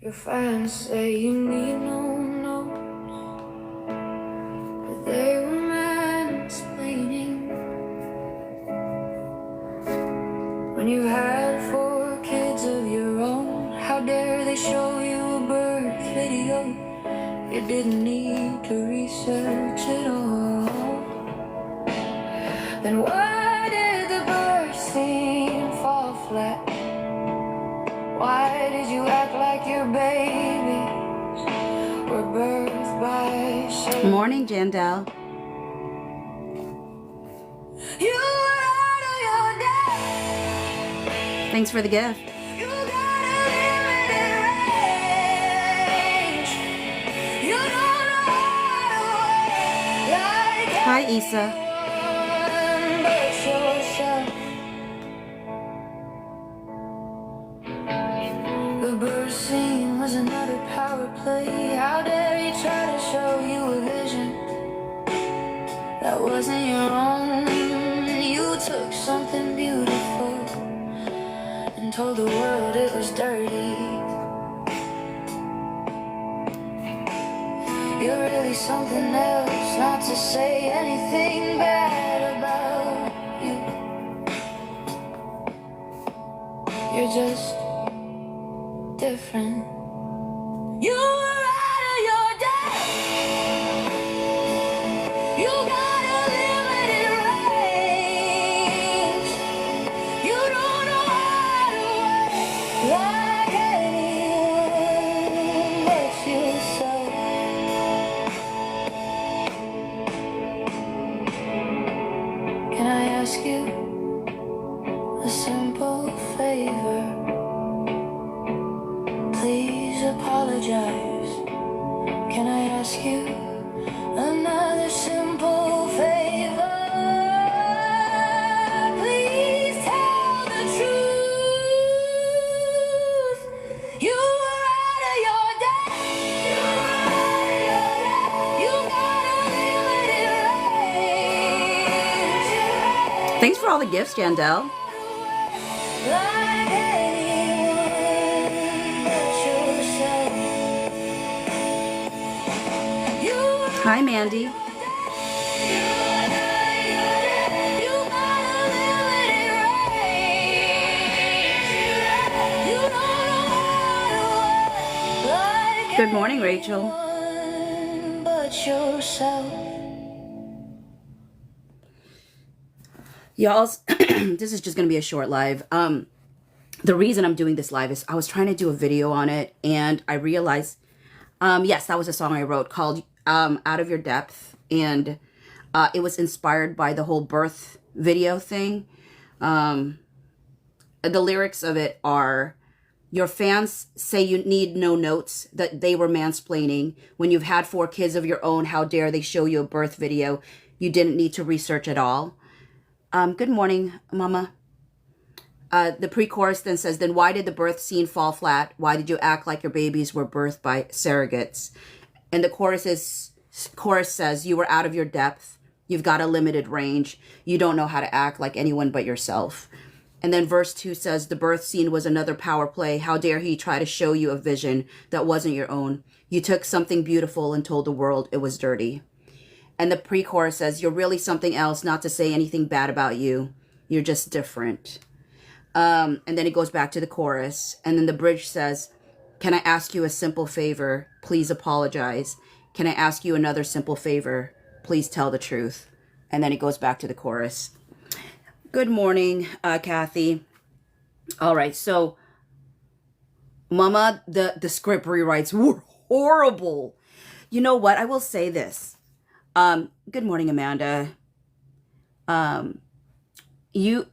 Your fans say you need no notes, but they were mansplaining. When you had 4 kids of your own, how dare they show you a birth video? You didn't need to research it all. Then why did the birth scene fall flat? Why did you act like your babies were birthed by shame? Morning, Jandel. You were out of your depth. Thanks for the gift. You got a limited range. You don't know how to wait like Hi, Issa. anyone but yourself. The birth scene was another power play. How dare you try to show you a vision that wasn't your own? You took something beautiful and told the world it was dirty. You're really something else, not to say anything bad about you. You're just different. You were out of your depth. You got a limited range. You don't know how to wait like anyone but yourself. Can I ask you a simple favor? Please apologize. Can I ask you another simple favor? Please tell the truth. You were out of your depth. You got a limited range. Thanks for all the gifts, Jandel. Like anyone but yourself. You were Hi, Mandy. you got a limited range. You don't know how to wait like Good morning, Rachel. anyone but yourself. Y'all, this is just going to be a short live. The reason I'm doing this live is I was trying to do a video on it, and I realized, yes, that was a song I wrote called Out of Your Depth, and it was inspired by the whole birth video thing. The lyrics of it are, your fans say you need no notes, that they were mansplaining. When you've had 4 kids of your own, how dare they show you a birth video? You didn't need to research at all. Good morning, Mama. The pre-chorus then says, then why did the birth scene fall flat? Why did you act like your babies were birthed by surrogates? And the chorus says, you were out of your depth. You've got a limited range. You don't know how to act like anyone but yourself. And then verse 2 says, the birth scene was another power play. How dare he try to show you a vision that wasn't your own? You took something beautiful and told the world it was dirty. And the pre-chorus says, you're really something else, not to say anything bad about you. You're just different. And then it goes back to the chorus. And then the bridge says, can I ask you a simple favor? Please apologize. Can I ask you another simple favor? Please tell the truth. And then it goes back to the chorus. Good morning, Kathy. All right, so Mama, the script rewrites were horrible. You know what? I will say this. Good morning, Amanda. You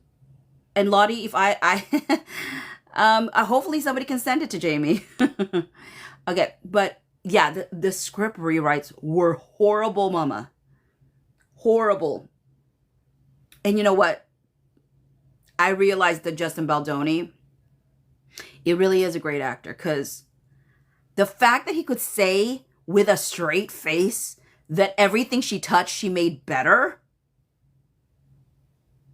and Lottie, if I hopefully somebody can send it to Jamie. Okay, but yeah, the script rewrites were horrible, Mama. Horrible. And you know what? I realized that Justin Baldoni, it really is a great actor, because the fact that he could say with a straight face that everything she touched, she made better.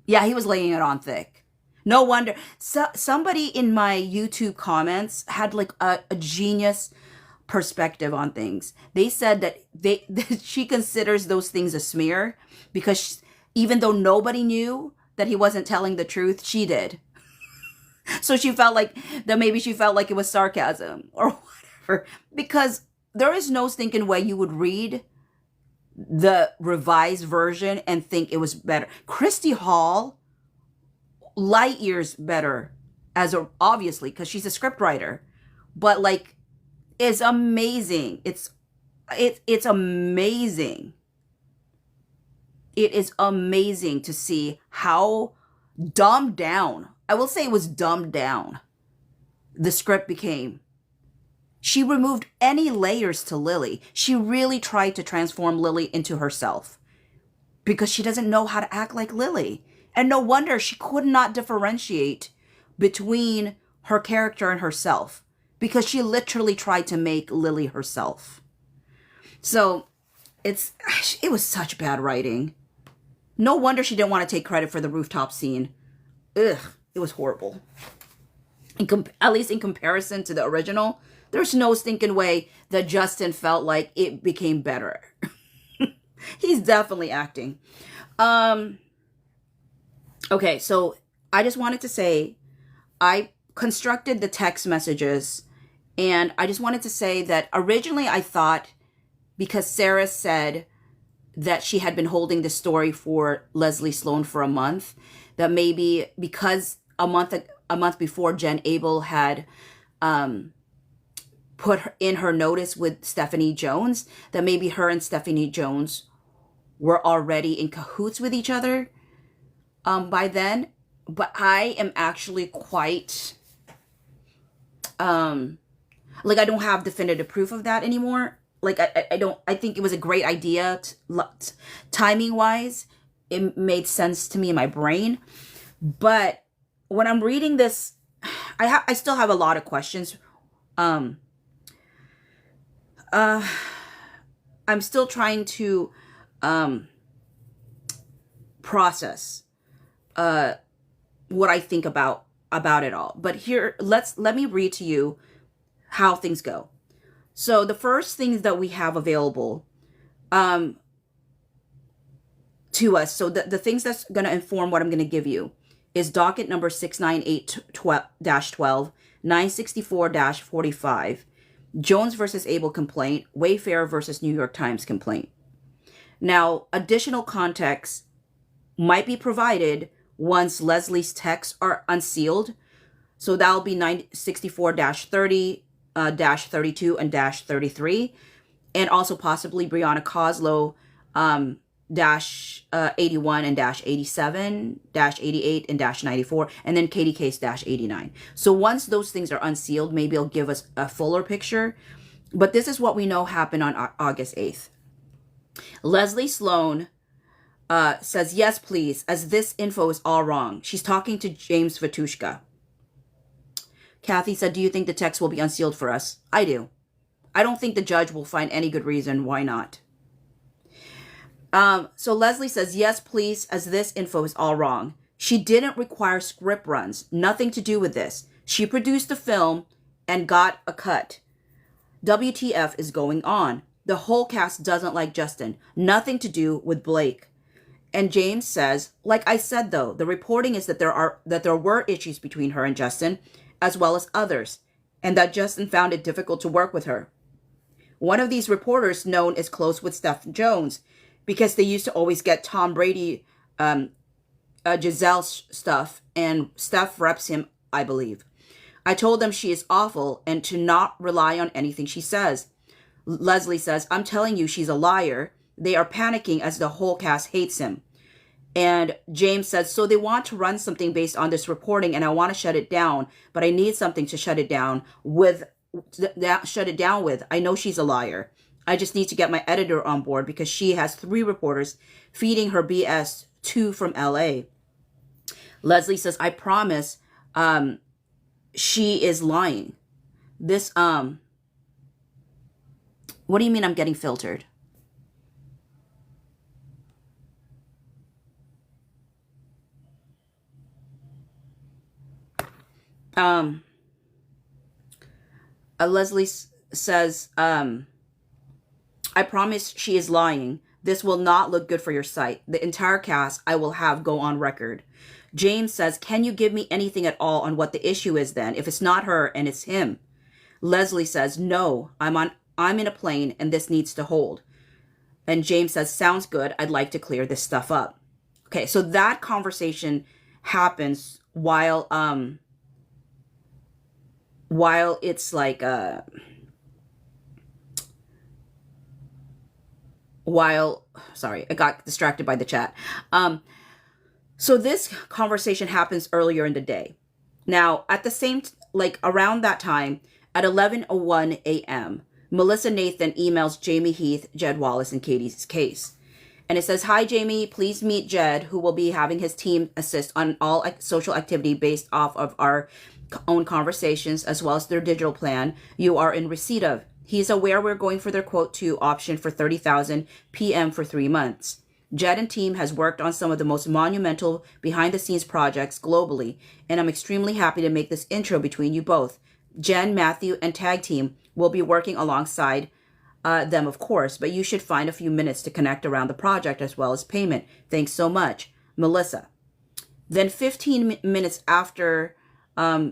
Yeah, he was laying it on thick. No wonder. Somebody in my YouTube comments had like a genius perspective on things. They said that that she considers those things a smear because even though nobody knew that he wasn't telling the truth, she did. So she felt like that maybe she felt like it was sarcasm or whatever. Because there is no stinking way you would read the revised version and think it was better. Christy Hall, light years better, as a, obviously because she's a script writer, but like it's amazing. It's amazing. It is amazing to see how dumbed down, I will say it was dumbed down, the script became. She removed any layers to Lily. She really tried to transform Lily into herself because she doesn't know how to act like Lily. And no wonder she could not differentiate between her character and herself because she literally tried to make Lily herself. So it was such bad writing. No wonder she didn't want to take credit for the rooftop scene. Ugh, it was horrible. At least in comparison to the original, there's no stinking way that Justin felt like it became better. He's definitely acting. Okay, so I just wanted to say I constructed the text messages, and I just wanted to say that originally I thought, because Sarah said that she had been holding the story for Leslie Sloan for a month, that maybe because a month before Jen Abel had put in her notice with Stephanie Jones, that maybe her and Stephanie Jones were already in cahoots with each other by then. But I am actually quite like, I don't have definitive proof of that anymore. Like, I think it was a great idea. Timing wise, it made sense to me in my brain. But when I'm reading this, I still have a lot of questions. I'm still trying to process what I think about it all. But here, let me read to you how things go. So the first things that we have available to us, so the things that's going to inform what I'm going to give you, is docket number 698-12, 964-45, Jones versus Abel complaint, Wayfair versus New York Times complaint. Now, additional context might be provided once Leslie's texts are unsealed. So that'll be 964-30, -32 and -33, and also possibly Brianna Coslow -81 and -87, -88 and -94, and then Katie Case -89. So once those things are unsealed, maybe it'll give us a fuller picture. But this is what we know happened on August 8th. Leslie Sloan says, yes, please, as this info is all wrong. She's talking to James Vatushka. Kathy said, do you think the text will be unsealed for us? I do. I don't think the judge will find any good reason why not. So Leslie says, yes, please, as this info is all wrong. She didn't require script runs. Nothing to do with this. She produced the film and got a cut. WTF is going on. The whole cast doesn't like Justin. Nothing to do with Blake. And James says, like I said, though, the reporting is that there were issues between her and Justin, as well as others, and that Justin found it difficult to work with her. One of these reporters known is close with Steph Jones because they used to always get Tom Brady, Giselle stuff, and Steph reps him, I believe. I told them she is awful and to not rely on anything she says. Leslie says, I'm telling you, she's a liar. They are panicking as the whole cast hates him. And James says, so they want to run something based on this reporting and I want to shut it down, but I need something to shut it down with. I know she's a liar. I just need to get my editor on board because she has 3 reporters feeding her BS, 2 from LA. Leslie says, I promise she is lying. This, what do you mean I'm getting filtered? Leslie says, I promise she is lying. This will not look good for your site. The entire cast I will have go on record. James says, can you give me anything at all on what the issue is then, if it's not her and it's him? Leslie says, no, I'm in a plane and this needs to hold. And James says, sounds good. I'd like to clear this stuff up. Okay, so that conversation happens while it's like sorry, I got distracted by the chat. So this conversation happens earlier in the day. Now, at the same, like around that time, at 11:01 a.m., Melissa Nathan emails Jamie Heath, Jed Wallace, and Katie's case. And it says, hi, Jamie, please meet Jed, who will be having his team assist on all social activity based off of our own conversations, as well as their digital plan you are in receipt of. He's aware we're going for their quote 2 option for $30,000 PM for 3 months. Jed and team has worked on some of the most monumental behind-the-scenes projects globally, and I'm extremely happy to make this intro between you both. Jen, Matthew, and tag team will be working alongside them, of course, but you should find a few minutes to connect around the project as well as payment. Thanks so much, Melissa. Then 15 minutes after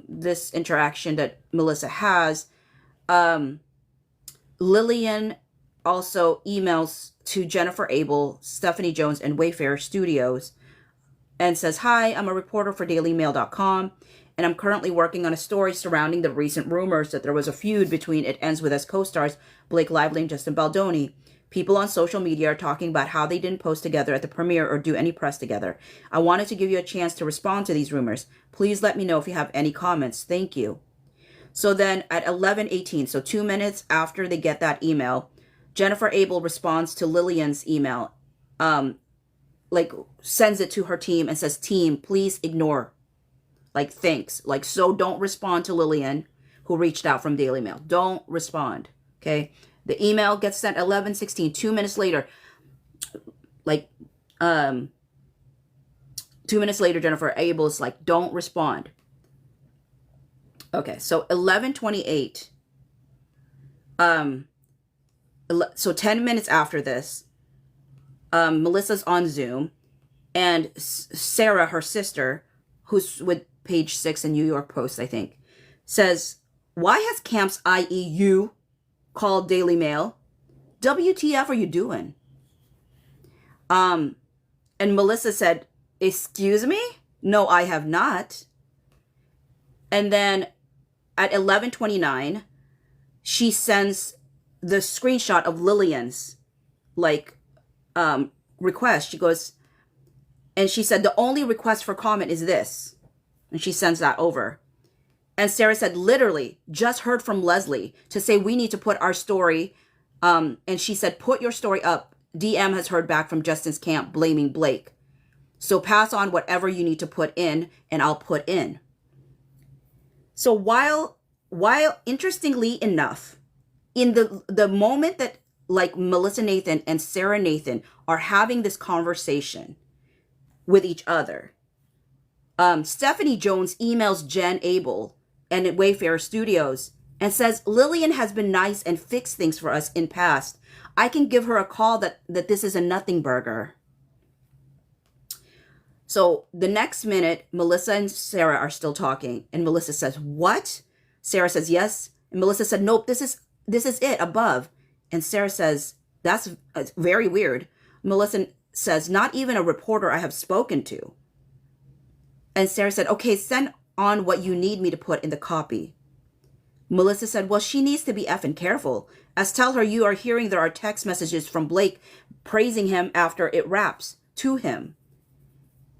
this interaction that Melissa has, Lillian also emails to Jennifer Abel, Stephanie Jones, and Wayfarer Studios and says, hi, I'm a reporter for dailymail.com, and I'm currently working on a story surrounding the recent rumors that there was a feud between It Ends With Us co-stars Blake Lively and Justin Baldoni. People on social media are talking about how they didn't post together at the premiere or do any press together. I wanted to give you a chance to respond to these rumors. Please let me know if you have any comments. Thank you. So then at 11:18, so 2 minutes after they get that email, Jennifer Abel responds to Lillian's email, like sends it to her team and says, team, please ignore. Like, thanks. Like, so don't respond to Lillian, who reached out from Daily Mail. Don't respond. Okay. The email gets sent 11:16. 2 minutes later, like, 2 minutes later, Jennifer Abel is like, don't respond. Okay. So 11:28. So 10 minutes after this, Melissa's on Zoom, and Sarah, her sister, who's with Page 6 in New York Post, I think, says, why has Camps IEU called Daily Mail? WTF are you doing? And Melissa said, excuse me? No, I have not. And then at 11:29, she sends the screenshot of Lillian's request. She goes, and she said, the only request for comment is this. And she sends that over. And Sarah said, literally, just heard from Leslie to say we need to put our story. And she said, put your story up. DM has heard back from Justin's camp blaming Blake. So pass on whatever you need to put in, and I'll put in. So while interestingly enough, in the moment that like Melissa Nathan and Sarah Nathan are having this conversation with each other, Stephanie Jones emails Jen Abel and at Wayfarer Studios and says, Lillian has been nice and fixed things for us in past. I can give her a call that this is a nothing burger. So the next minute, Melissa and Sarah are still talking, and Melissa says, what? Sarah says, yes. And Melissa said, nope, this is it above. And Sarah says, that's very weird. Melissa says, not even a reporter I have spoken to. And Sarah said, okay, send on what you need me to put in the copy. Melissa said, well, she needs to be effing careful. As tell her you are hearing there are text messages from Blake praising him after it wraps to him.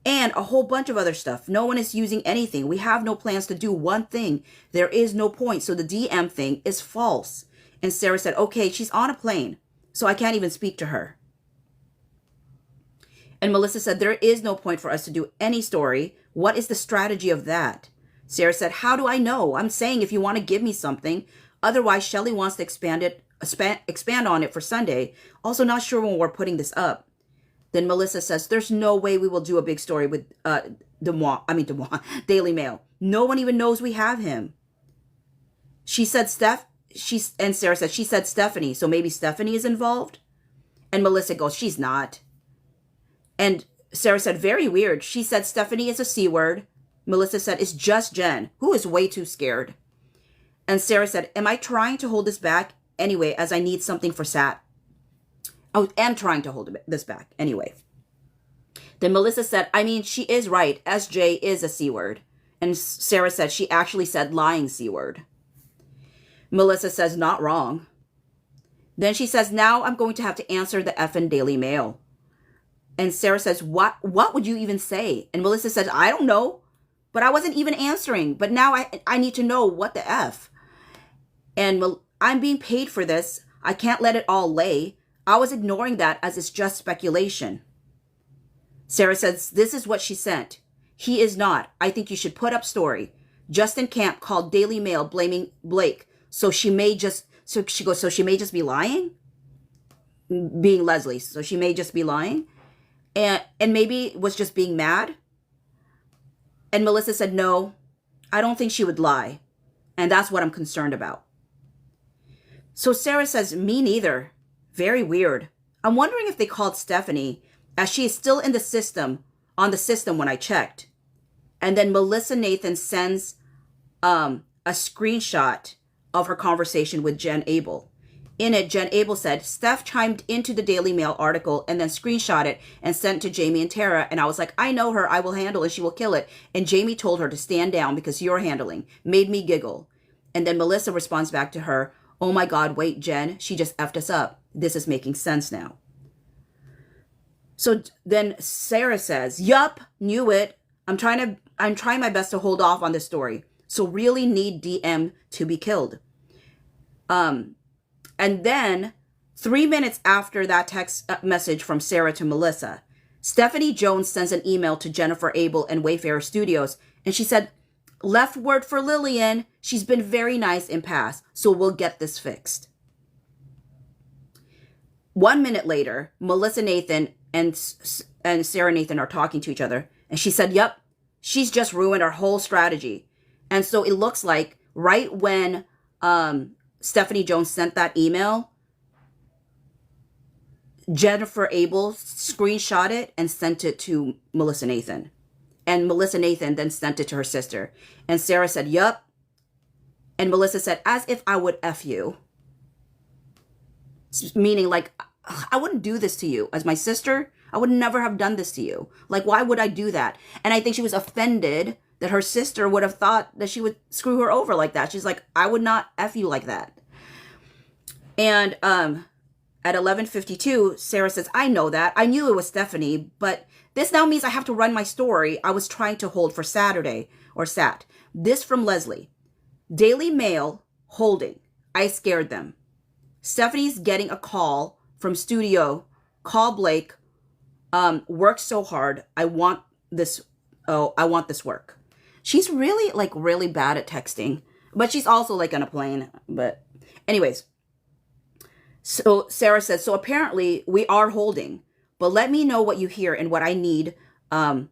And a whole bunch of other stuff. No one is using anything. We have no plans to do one thing. There is no point. So the DM thing is false. And Sarah said, okay, she's on a plane, so I can't even speak to her. And Melissa said, there is no point for us to do any story. What is the strategy of that? Sarah said, how do I know? I'm saying if you want to give me something. Otherwise, Shelley wants to expand on it for Sunday. Also not sure when we're putting this up. Then Melissa says, there's no way we will do a big story with Daily Mail. No one even knows we have him. She said and Sarah said, she said Stephanie, so maybe Stephanie is involved? And Melissa goes, she's not. And Sarah said, very weird. She said Stephanie is a C word. Melissa said, it's just Jen, who is way too scared. And Sarah said, am I trying to hold this back anyway, as I need something for Sat? I am trying to hold this back anyway. Then Melissa said, I mean, she is right. SJ is a C word. And Sarah said, she actually said lying C word. Melissa says, not wrong. Then she says, now I'm going to have to answer the effing Daily Mail. And Sarah says, what would you even say? And Melissa says, I don't know, but I wasn't even answering. But now I need to know what the F. And I'm being paid for this. I can't let it all lay. I was ignoring that as it's just speculation. Sarah says, this is what she sent. He is not. I think you should put up story. Justin Camp called Daily Mail blaming Blake. So she may just be lying? Being Leslie. So she may just be lying? And maybe was just being mad? And Melissa said, no, I don't think she would lie. And that's what I'm concerned about. So Sarah says, me neither. Very weird. I'm wondering if they called Stephanie, as she is still in the system, on the system when I checked. And then Melissa Nathan sends a screenshot of her conversation with Jen Abel. In it, Jen Abel said, Steph chimed into the Daily Mail article and then screenshot it and sent it to Jamie and Tara. And I was like, I know her. I will handle it. She will kill it. And Jamie told her to stand down because you're handling. Made me giggle. And then Melissa responds back to her, oh my God, wait, Jen, she just effed us up. This is making sense now. So then Sarah says, yup, knew it. I'm trying my best to hold off on this story. So really need DM to be killed. And then 3 minutes after that text message from Sarah to Melissa, Stephanie Jones sends an email to Jennifer Abel and Wayfarer Studios. And she said, left word for Lillian. She's been very nice in past. So we'll get this fixed. 1 minute later, Melissa Nathan and Sarah Nathan are talking to each other. And she said, yep, she's just ruined our whole strategy. And so it looks like right when Stephanie Jones sent that email, Jennifer Abel screenshot it and sent it to Melissa Nathan. And Melissa Nathan then sent it to her sister. And Sarah said, yup. And Melissa said, as if I would F you. Meaning like, I wouldn't do this to you. As my sister, I would never have done this to you. Like, why would I do that? And I think she was offended that her sister would have thought that she would screw her over like that. She's like, I would not F you like that. And at 11:52, Sarah says, I know that. I knew it was Stephanie, but this now means I have to run my story I was trying to hold for Saturday, or Sat. This from Leslie. Daily Mail holding. I scared them. Stephanie's getting a call from studio. Call Blake. Worked so hard. I want this work. She's really, like, really bad at texting. But she's also, like, on a plane. But anyways. So Sarah says, so apparently we are holding. But let me know what you hear and what I need. I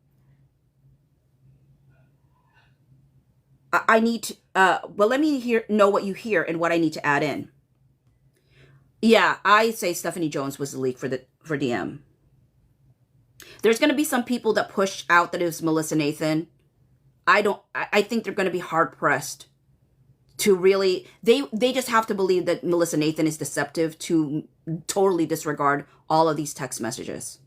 need to, but let me know what you hear and what I need to add in. Yeah, I say Stephanie Jones was the leak for DM. There's going to be some people that push out that it was Melissa Nathan. I think they're going to be hard pressed to really, they just have to believe that Melissa Nathan is deceptive to totally disregard all of these text messages.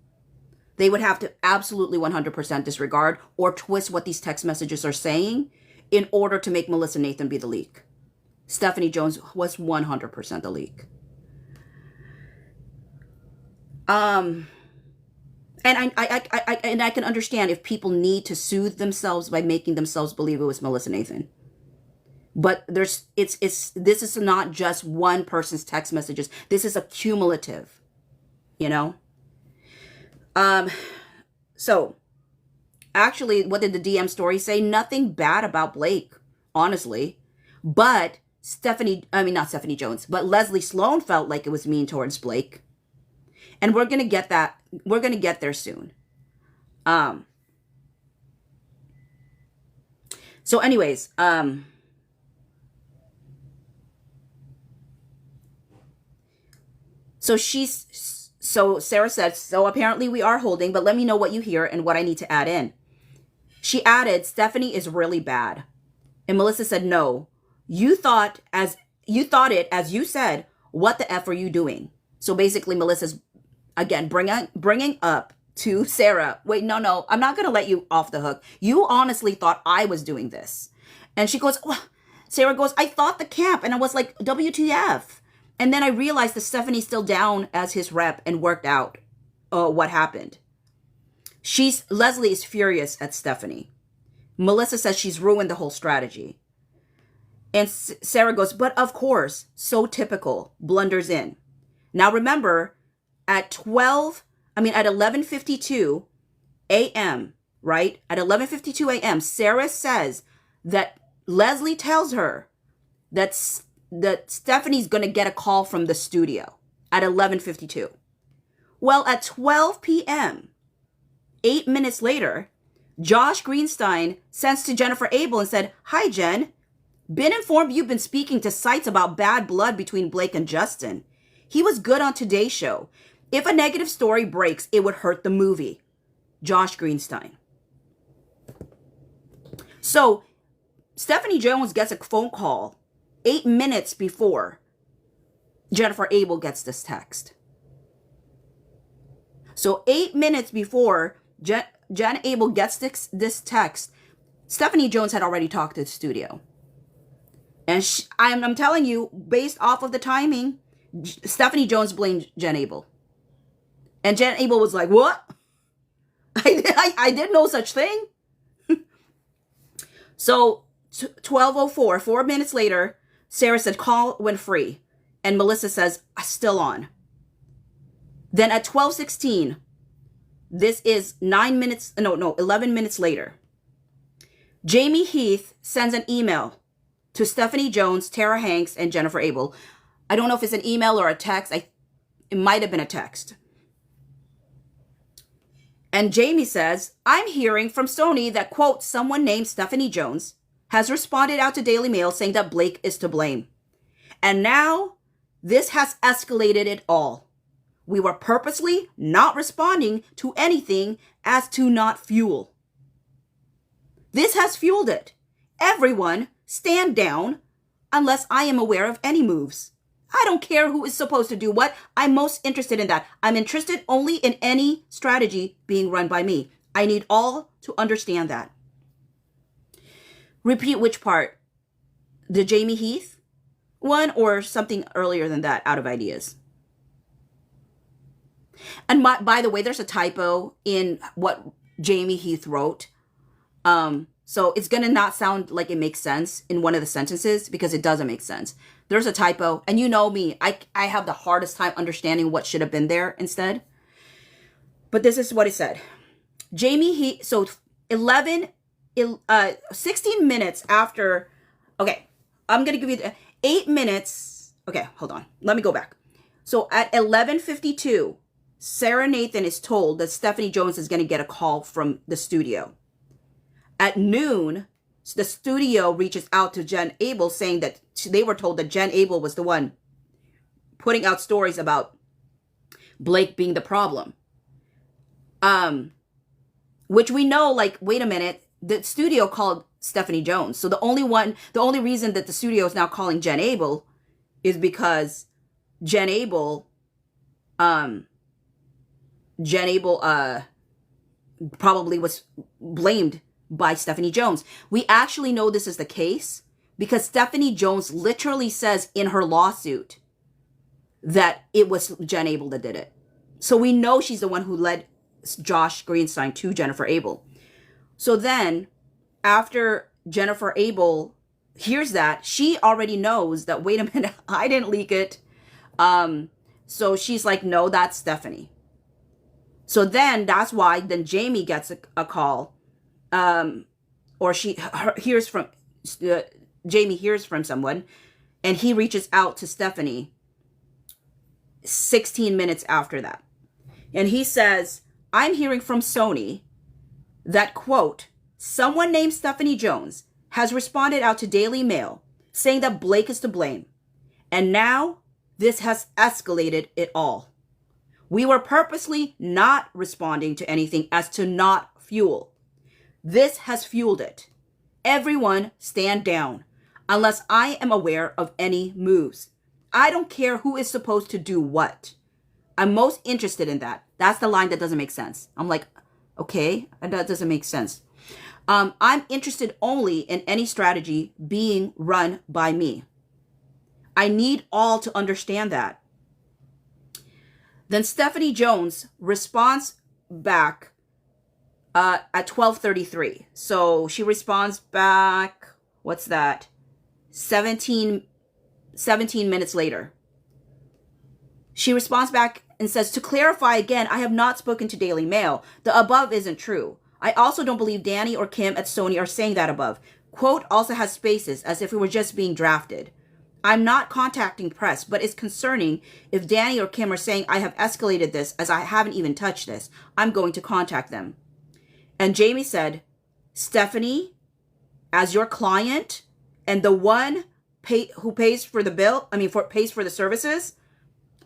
They would have to absolutely 100% disregard or twist what these text messages are saying in order to make Melissa Nathan be the leak. Stephanie Jones was 100% the leak. And I can understand if people need to soothe themselves by making themselves believe it was Melissa Nathan. But this is not just one person's text messages. This is a cumulative, you know? So actually, what did the DM story say? Nothing bad about Blake, honestly. But not Stephanie Jones, but Leslie Sloan felt like it was mean towards Blake. And we're going to get that. We're going to So anyways, so Sarah said, so apparently we are holding, but let me know what you hear and what I need to add in. She added, Stephanie is really bad. And Melissa said, no, you thought it as you said, what the F are you doing? So basically Melissa's, again, bringing up to Sarah, wait, no, I'm not going to let you off the hook. You honestly thought I was doing this. And she goes, well, Sarah goes, I thought the camp. And I was like, WTF? And then I realized that Stephanie's still down as his rep and worked out what happened. Leslie is furious at Stephanie. Melissa says she's ruined the whole strategy. And Sarah goes, but of course, so typical, blunders in. Now remember, at 11:52 a.m., right? At 11:52 a.m., Sarah says that Leslie tells her that Stephanie's going to get a call from the studio at 11:52. Well, at 12 p.m., 8 minutes later, Josh Greenstein sends to Jennifer Abel and said, hi, Jen. Been informed you've been speaking to sites about bad blood between Blake and Justin. He was good on Today's Show. If a negative story breaks, it would hurt the movie. Josh Greenstein. So Stephanie Jones gets a phone call 8 minutes before Jennifer Abel gets this text. So 8 minutes before Jen Abel gets this text, Stephanie Jones had already talked to the studio. And I'm telling you, based off of the timing, Stephanie Jones blamed Jen Abel. And Jen Abel was like, what? I did no such thing. So 12:04, 4 minutes later, Sarah said, call when free. And Melissa says, still on. Then at 12:16, this is 11 minutes later, Jamie Heath sends an email to Stephanie Jones, Tara Hanks, and Jennifer Abel. I don't know if it's an email or a text. It might have been a text. And Jamie says, I'm hearing from Sony that, quote, someone named Stephanie Jones has responded out to Daily Mail saying that Blake is to blame. And now this has escalated it all. We were purposely not responding to anything as to not fuel. This has fueled it. Everyone stand down unless I am aware of any moves. I don't care who is supposed to do what. I'm most interested in that. I'm interested only in any strategy being run by me. I need all to understand that. Repeat which part? The Jamie Heath one or something earlier than that out of ideas? And by the way, there's a typo in what Jamie Heath wrote. So it's going to not sound like it makes sense in one of the sentences because it doesn't make sense. There's a typo. And you know me, I have the hardest time understanding what should have been there instead. But this is what it said. Jamie Heath, so 16 minutes after, okay, I'm going to give you 8 minutes. Okay, hold on. Let me go back. So at 11:52, Sarah Nathan is told that Stephanie Jones is going to get a call from the studio. At noon, the studio reaches out to Jen Abel saying that they were told that Jen Abel was the one putting out stories about Blake being the problem. Which we know, like, wait a minute, the studio called Stephanie Jones. So the only reason that the studio is now calling Jen Abel is because Jen Abel probably was blamed by Stephanie Jones. We actually know this is the case because Stephanie Jones literally says in her lawsuit that it was Jen Abel that did it. So we know she's the one who led Josh Greenstein to Jennifer Abel. So then after Jennifer Abel hears that, she already knows that, wait a minute, I didn't leak it. So she's like, no, that's Stephanie. So then that's why then Jamie gets a call. Or Jamie hears from someone and he reaches out to Stephanie 16 minutes after that. And he says, I'm hearing from Sony that, quote, someone named Stephanie Jones has responded out to Daily Mail saying that Blake is to blame. And now this has escalated it all. We were purposely not responding to anything as to not fuel. This has fueled it. Everyone stand down unless I am aware of any moves. I don't care who is supposed to do what. I'm most interested in that. That's the line that doesn't make sense. I'm like, okay, that doesn't make sense. I'm interested only in any strategy being run by me. I need all to understand that. Then Stephanie Jones responds back at 12:33. So she responds back, what's that? 17 minutes later. She responds back and says, to clarify again, I have not spoken to Daily Mail. The above isn't true. I also don't believe Danny or Kim at Sony are saying that above. Quote also has spaces as if it were just being drafted. I'm not contacting press, but it's concerning if Danny or Kim are saying I have escalated this as I haven't even touched this. I'm going to contact them. And Jamie said, Stephanie, as your client and the one who pays for the bill, pays for the services,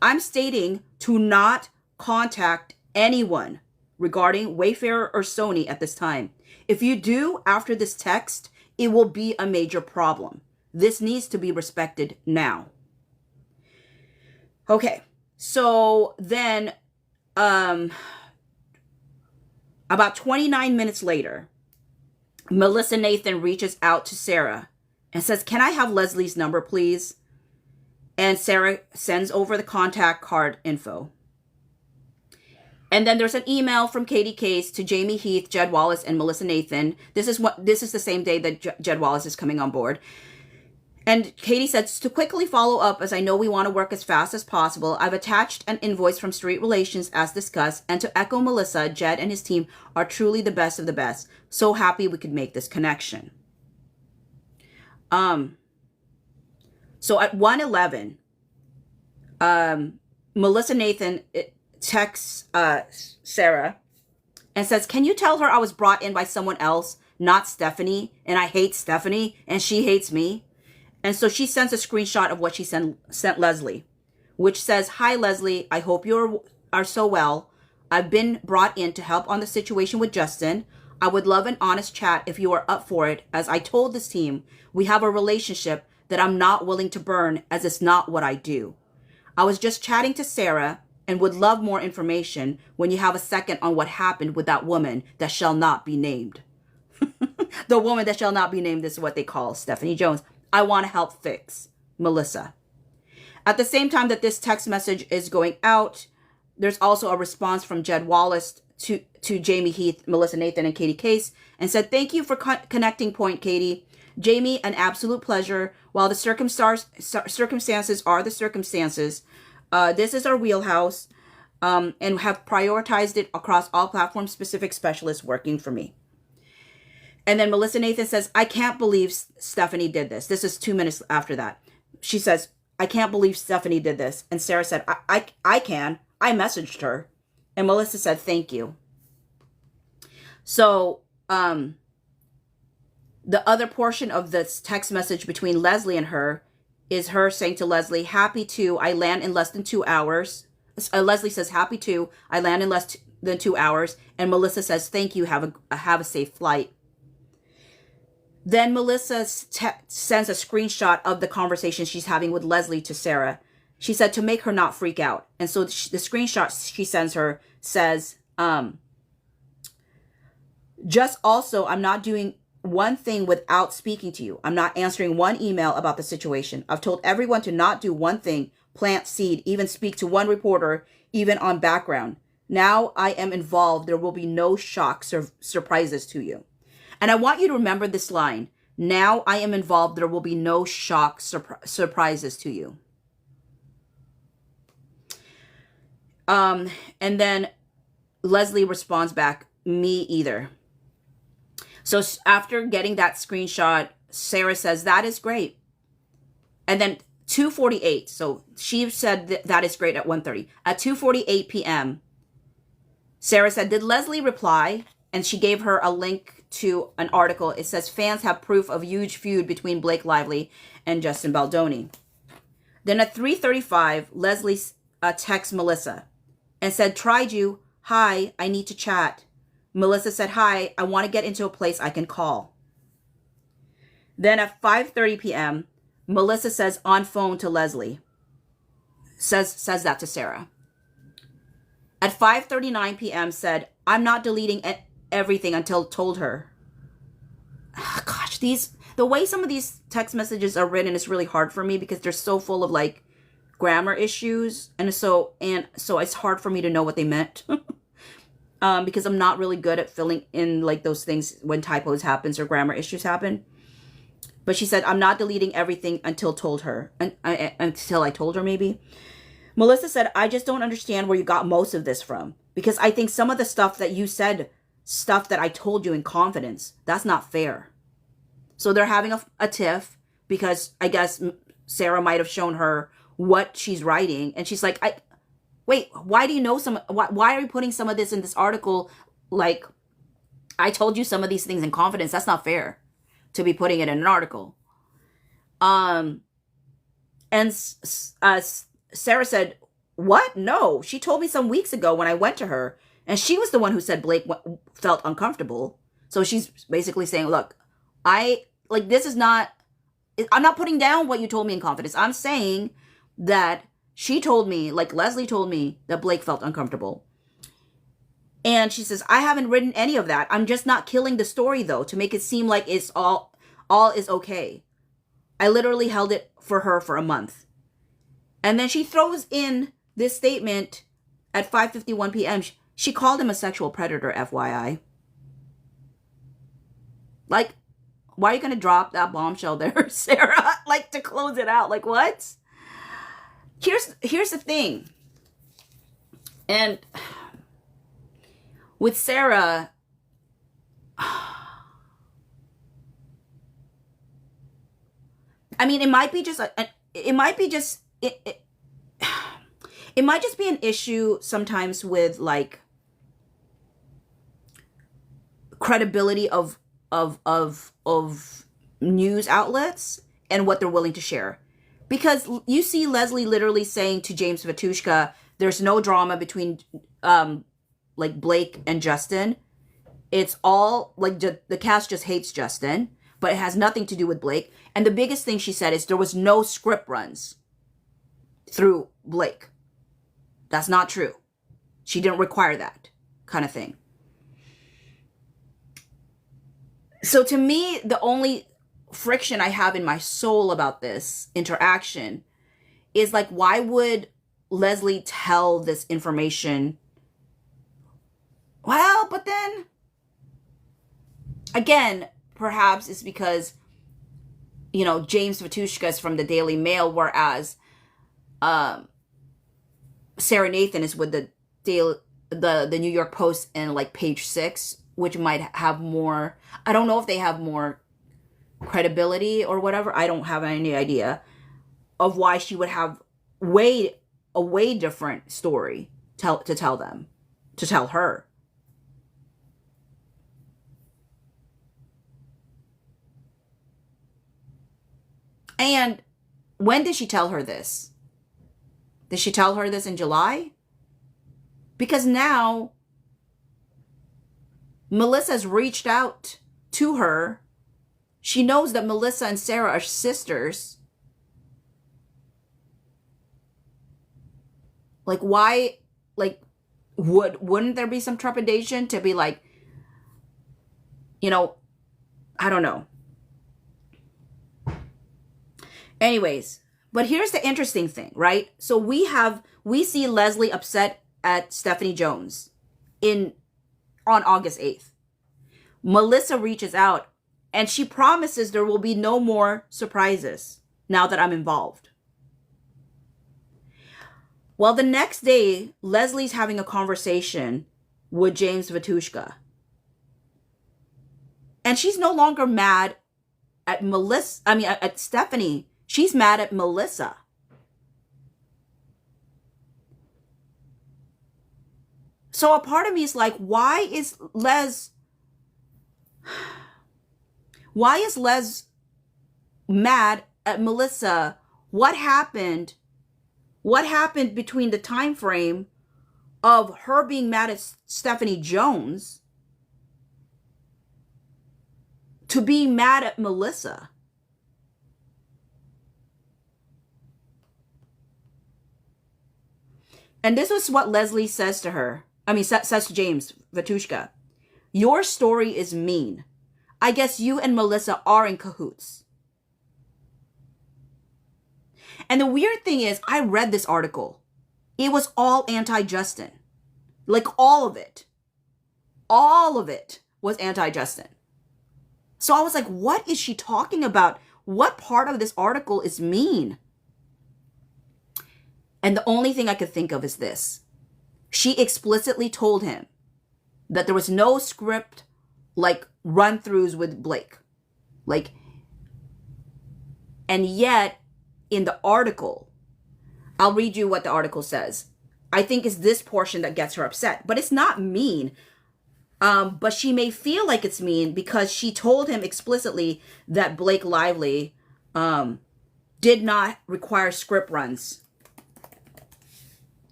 I'm stating to not contact anyone regarding Wayfair or Sony at this time. If you do after this text, it will be a major problem. This needs to be respected now. Okay, so then about 29 minutes later, Melissa Nathan reaches out to Sarah and says, can I have Leslie's number, please? And Sarah sends over the contact card info. And then there's an email from Katie Case to Jamie Heath, Jed Wallace, and Melissa Nathan. This is the same day that Jed Wallace is coming on board. And Katie says, to quickly follow up, as I know we want to work as fast as possible, I've attached an invoice from Street Relations as discussed. And to echo Melissa, Jed and his team are truly the best of the best. So happy we could make this connection. So at 1:11, Melissa Nathan texts Sarah and says, can you tell her I was brought in by someone else, not Stephanie, and I hate Stephanie, and she hates me? And so she sends a screenshot of what she sent Leslie, which says, hi, Leslie, I hope you are so well. I've been brought in to help on the situation with Justin. I would love an honest chat if you are up for it. As I told this team, we have a relationship that I'm not willing to burn as it's not what I do. I was just chatting to Sarah and would love more information when you have a second on what happened with that woman that shall not be named. The woman that shall not be named is what they call Stephanie Jones. I want to help fix Melissa. At the same time that this text message is going out, there's also a response from Jed Wallace to Jamie Heath, Melissa Nathan, and Katie Case, and said, thank you for connecting point, Katie. Jamie, an absolute pleasure. While the circumstances are the circumstances, this is our wheelhouse, and have prioritized it across all platform-specific specialists working for me. And then Melissa Nathan says, I can't believe Stephanie did this. This is 2 minutes after that. She says, I can't believe Stephanie did this. And Sarah said, I can. I messaged her. And Melissa said, thank you. So the other portion of this text message between Leslie and her is her saying to Leslie, happy to, I land in less than 2 hours. Leslie says, happy to, I land in less than 2 hours. And Melissa says, thank you, have a safe flight. Then Melissa sends a screenshot of the conversation she's having with Leslie to Sarah. She said to make her not freak out. And so the screenshot she sends her says, just also, I'm not doing one thing without speaking to you. I'm not answering one email about the situation. I've told everyone to not do one thing, plant seed, even speak to one reporter, even on background. Now I am involved. There will be no shock surprises to you. And I want you to remember this line. Now I am involved. There will be no shock surprises to you. And then Leslie responds back, me either. So after getting that screenshot, Sarah says, that is great. And then 2:48. So she said that is great at 1:30. At 2:48 p.m., Sarah said, did Leslie reply? And she gave her a link to an article. It says fans have proof of huge feud between Blake Lively and Justin Baldoni. Then at 3:35, Leslie texts Melissa and said, tried you. Hi, I need to chat. Melissa said, hi, I want to get into a place I can call. Then at 5:30 p.m., Melissa says on phone to Leslie. Says that to Sarah. At 5:39 p.m. said, I'm not deleting everything until told her. Gosh, the way some of these text messages are written is really hard for me because they're so full of like grammar issues. And so it's hard for me to know what they meant. Because I'm not really good at filling in like those things when typos happens or grammar issues happen. But she said, I'm not deleting everything until told her. Until I told her, maybe. Melissa said, I just don't understand where you got most of this from. Because I think some of the stuff that you said, stuff that I told you in confidence, that's not fair. So they're having a tiff because I guess Sarah might have shown her what she's writing. And she's like, wait, why do you know why are you putting some of this in this article? Like, I told you some of these things in confidence. That's not fair to be putting it in an article. Sarah said, what? No, she told me some weeks ago when I went to her, and she was the one who said Blake felt uncomfortable. So she's basically saying, look, I'm not putting down what you told me in confidence. I'm saying that she told me, like Leslie told me, that Blake felt uncomfortable. And she says, I haven't written any of that. I'm just not killing the story, though, to make it seem like it's all is okay. I literally held it for her for a month. And then she throws in this statement at 5:51 p.m. She called him a sexual predator, FYI. Like, why are you going to drop that bombshell there, Sarah? Like, to close it out. Like, what? Here's the thing. And with Sarah, I mean, it might just be an issue sometimes with like credibility of news outlets and what they're willing to share. Because you see Leslie literally saying to James Vatushka, there's no drama between like Blake and Justin. It's all like the cast just hates Justin, but it has nothing to do with Blake. And the biggest thing she said is there was no script runs through Blake. That's not true. She didn't require that kind of thing. So to me, the only friction I have in my soul about this interaction is like, why would Leslie tell this information? Well, but then again, perhaps it's because, you know, James Vatushka is from the Daily Mail, whereas Sarah Nathan is with the New York Post and like Page 6, which might have more, I don't know if they have more credibility or whatever. I don't have any idea of why she would have a way different story to tell her. And when did she tell her this? Did she tell her this in July? Because now Melissa's reached out to her. She knows that Melissa and Sarah are sisters. Like, why, like, wouldn't there be some trepidation to be like, you know, I don't know. Anyways, but here's the interesting thing, right? So we see Leslie upset at Stephanie Jones on August 8th. Melissa reaches out and she promises there will be no more surprises now that I'm involved. Well, the next day, Leslie's having a conversation with James Vatushka. And she's no longer mad at at Stephanie. She's mad at Melissa. So a part of me is like, why is Les Why is Les mad at Melissa? What happened? What happened between the time frame of her being mad at Stephanie Jones to being mad at Melissa? And this was what Leslie says to her. Says to James Vatushka. Your story is mean. I guess you and Melissa are in cahoots. And the weird thing is, I read this article. It was all anti-Justin. Like all of it. All of it was anti-Justin. So I was like, what is she talking about? What part of this article is mean? And the only thing I could think of is this. She explicitly told him that there was no script like run-throughs with Blake. And yet in the article, I'll read you what the article says. I think it's this portion that gets her upset, but it's not mean. But she may feel like it's mean because she told him explicitly that Blake Lively did not require script runs.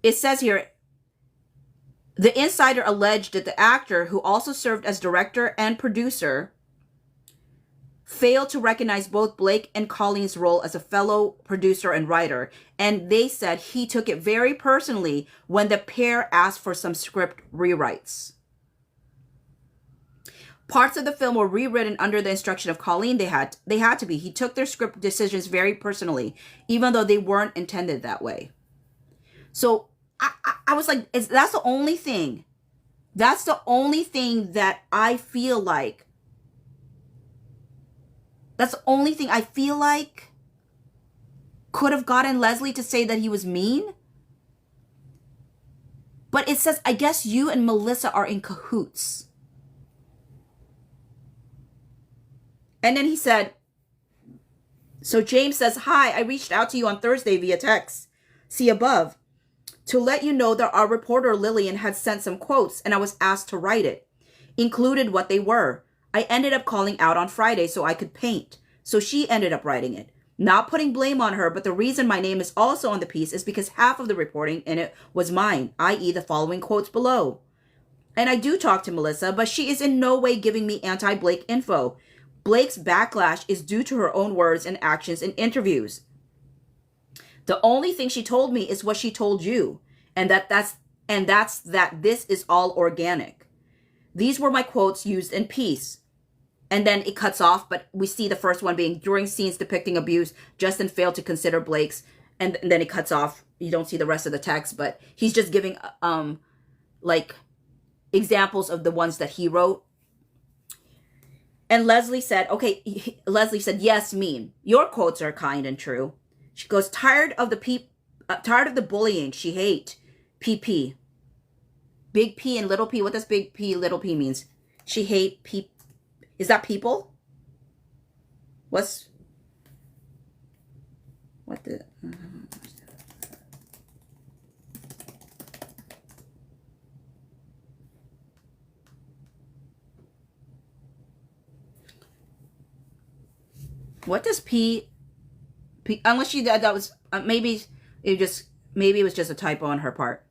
It says here, the insider alleged that the actor, who also served as director and producer, failed to recognize both Blake and Colleen's role as a fellow producer and writer. And they said he took it very personally when the pair asked for some script rewrites. Parts of the film were rewritten under the instruction of Colleen. They had to be. He took their script decisions very personally, even though they weren't intended that way. So I was like, that's the only thing. That's the only thing that I feel like. That's the only thing I feel like could have gotten Leslie to say that he was mean. But it says, I guess you and Melissa are in cahoots. And then he said, so James says, hi, I reached out to you on Thursday via text. See above. To let you know that our reporter Lillian had sent some quotes and I was asked to write it. Included what they were. I ended up calling out on Friday so I could paint. So she ended up writing it. Not putting blame on her, but the reason my name is also on the piece is because half of the reporting in it was mine, i.e. the following quotes below. And I do talk to Melissa, but she is in no way giving me anti-Blake info. Blake's backlash is due to her own words and actions in interviews. The only thing she told me is what she told you, and that's that this is all organic. These were my quotes used in piece. And then it cuts off, but we see the first one being, during scenes depicting abuse, Justin failed to consider Blake's, and then it cuts off. You don't see the rest of the text, but he's just giving like examples of the ones that he wrote. And Leslie said, Leslie said, yes, mean. Your quotes are kind and true. She goes, tired of the bullying she hate. PP. Big P and little p. What does big P, little p means? She hate p. Is that people? What the? What does P? Unless she that was maybe it was just a typo on her part.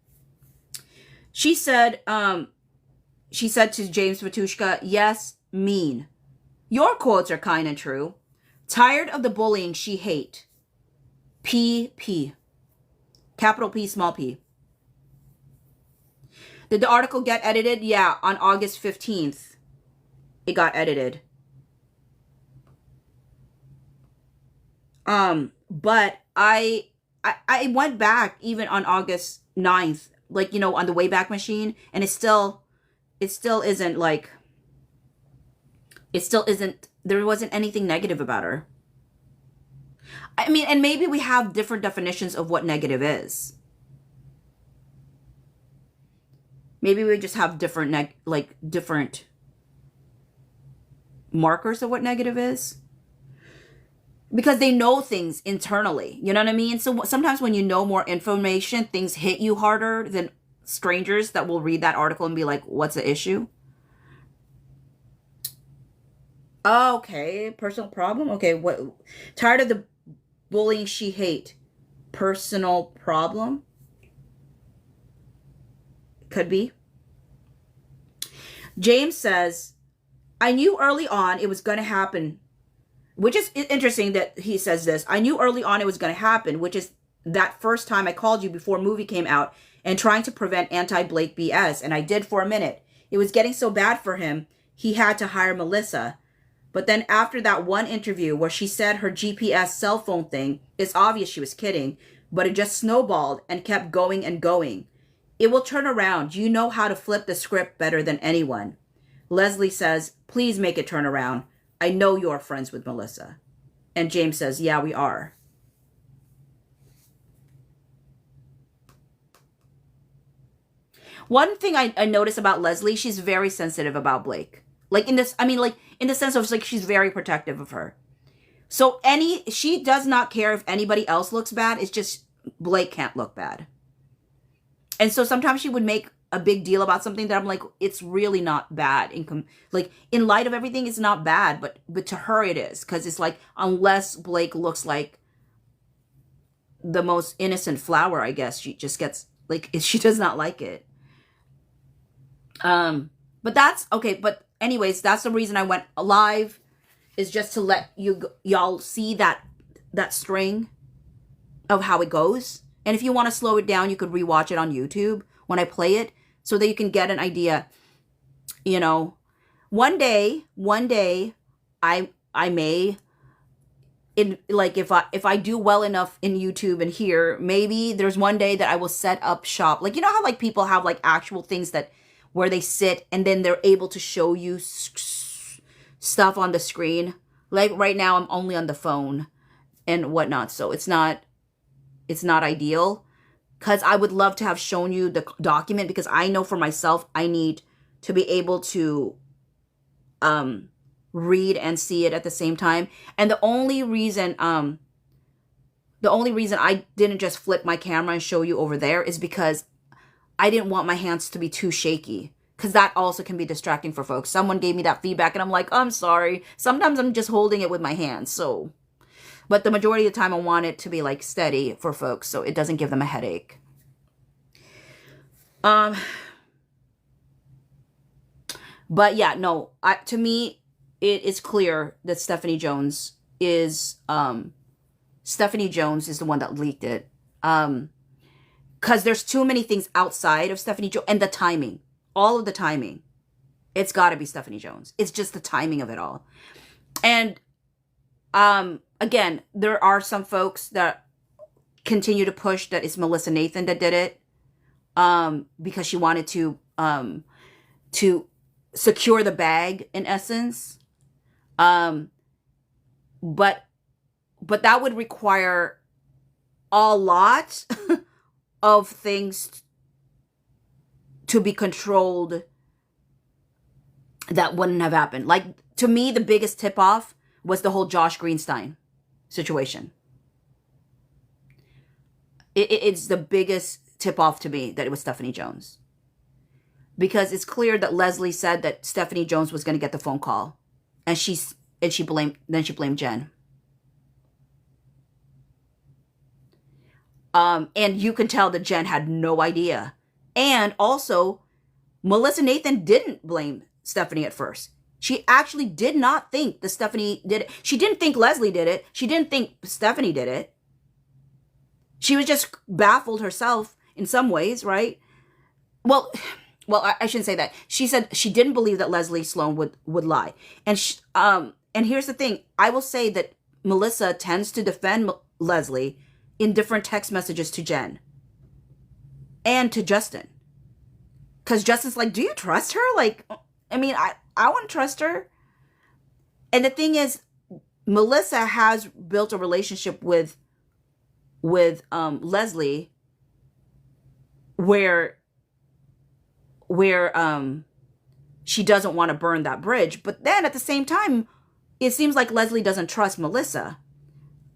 She said to James Vatushka, yes, mean. Your quotes are kind and true. Tired of the bullying she hate. P. Capital P, small p. Did the article get edited? Yeah, on August 15th. It got edited. But I went back even on August 9th, like, on the Wayback Machine, and it still isn't like, there wasn't anything negative about her. I mean, and maybe we have different definitions of what negative is. Maybe we just have different different markers of what negative is. Because they know things internally. You know what I mean? So sometimes when you know more information, things hit you harder than strangers that will read that article and be like, what's the issue? Okay, personal problem. Okay, what? Tired of the bullying she hate. Personal problem. Could be. James says, I knew early on it was going to happen, which is interesting that he says this. I knew early on it was going to happen, which is that first time I called you before movie came out and trying to prevent anti-Blake BS, and I did for a minute. It was getting so bad for him, he had to hire Melissa. But then after that one interview where she said her GPS cell phone thing, it's obvious she was kidding, but it just snowballed and kept going and going. It will turn around. You know how to flip the script better than anyone. Leslie says, please make it turn around. I know you're friends with Melissa. And James says, yeah, we are. One thing I notice about Leslie, she's very sensitive about Blake. Like in this, I mean, like in the sense of like she's very protective of her. So she does not care if anybody else looks bad. It's just Blake can't look bad. And so sometimes she would make a big deal about something that I'm like, it's really not bad. Like in light of everything, it's not bad, but to her it is, because it's like unless Blake looks like the most innocent flower, I guess she just gets like she does not like it. But that's okay. But anyways, that's the reason I went live, is just to let y'all see that string of how it goes. And if you want to slow it down, you could rewatch it on YouTube when I play it, so that you can get an idea. You know, one day, I may, in like if I do well enough in YouTube and here, maybe there's one day that I will set up shop. Like, you know how like people have like actual things that where they sit and then they're able to show you stuff on the screen. Like right now, I'm only on the phone and whatnot, so it's not ideal. Because I would love to have shown you the document, because I know for myself I need to be able to read and see it at the same time. And the only reason I didn't just flip my camera and show you over there is because I didn't want my hands to be too shaky, because that also can be distracting for folks. Someone gave me that feedback and I'm like, I'm sorry. Sometimes I'm just holding it with my hands. So, but the majority of the time I want it to be like steady for folks so it doesn't give them a headache. But yeah, no, to me, it is clear that Stephanie Jones is the one that leaked it. Because there's too many things outside of Stephanie Jones, and the timing, all of the timing. It's got to be Stephanie Jones. It's just the timing of it all. And again, there are some folks that continue to push that it's Melissa Nathan that did it, because she wanted to secure the bag in essence. But that would require a lot of things to be controlled that wouldn't have happened. Like, to me, the biggest tip-off was the whole Josh Greenstein situation. It's the biggest tip-off to me that it was Stephanie Jones. Because it's clear that Leslie said that Stephanie Jones was going to get the phone call. And she blamed Jen. And you can tell that Jen had no idea. And also, Melissa Nathan didn't blame Stephanie at first. She actually did not think that Stephanie did it. She didn't think Leslie did it. She didn't think Stephanie did it. She was just baffled herself in some ways, right? Well, I shouldn't say that. She said she didn't believe that Leslie Sloan would lie. And here's the thing. I will say that Melissa tends to defend Leslie in different text messages to Jen and to Justin. Because Justin's like, do you trust her? Like, I mean, I want to trust her. And the thing is, Melissa has built a relationship with Leslie where she doesn't want to burn that bridge. But then at the same time, it seems like Leslie doesn't trust Melissa.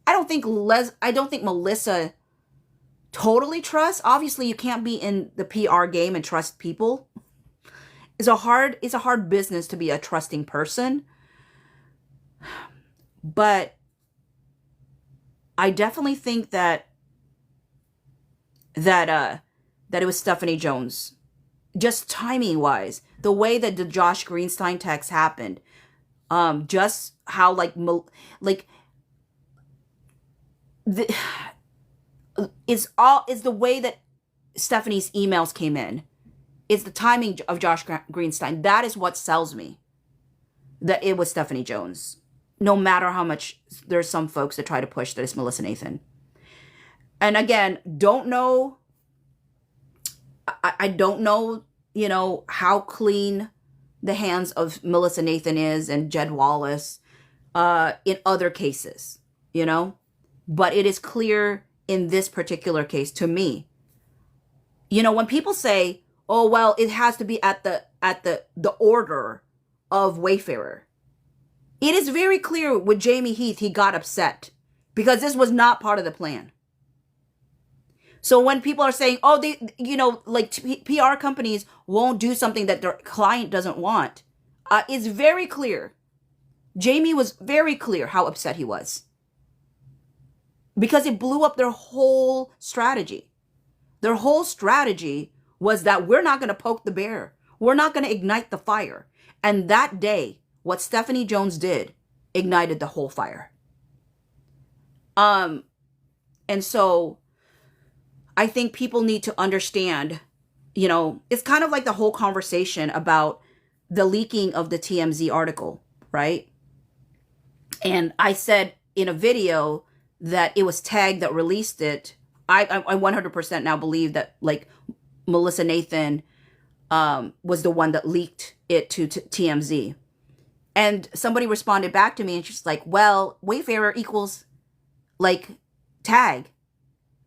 I don't think Melissa totally trusts. Obviously, you can't be in the PR game and trust people. It's a hard business to be a trusting person. But I definitely think that it was Stephanie Jones. Just timing wise, the way that the Josh Greenstein text happened, just how like the is the way that Stephanie's emails came in. It's the timing of Josh Greenstein. That is what sells me that it was Stephanie Jones. No matter how much there's some folks that try to push that it's Melissa Nathan. And again, don't know. I don't know, how clean the hands of Melissa Nathan is and Jed Wallace in other cases, But it is clear in this particular case to me. When people say, oh, well, it has to be at the order of Wayfarer. It is very clear with Jamie Heath, he got upset because this was not part of the plan. So when people are saying, oh, they, PR companies won't do something that their client doesn't want, it's very clear. Jamie was very clear how upset he was because it blew up their whole strategy. Their whole strategy was that we're not going to poke the bear. We're not going to ignite the fire. And that day, what Stephanie Jones did ignited the whole fire. And so I think people need to understand, it's kind of like the whole conversation about the leaking of the TMZ article, right? And I said in a video that it was Tag that released it. I 100% now believe that Melissa Nathan was the one that leaked it to TMZ. And somebody responded back to me and she's like, well, Wayfarer equals Tag.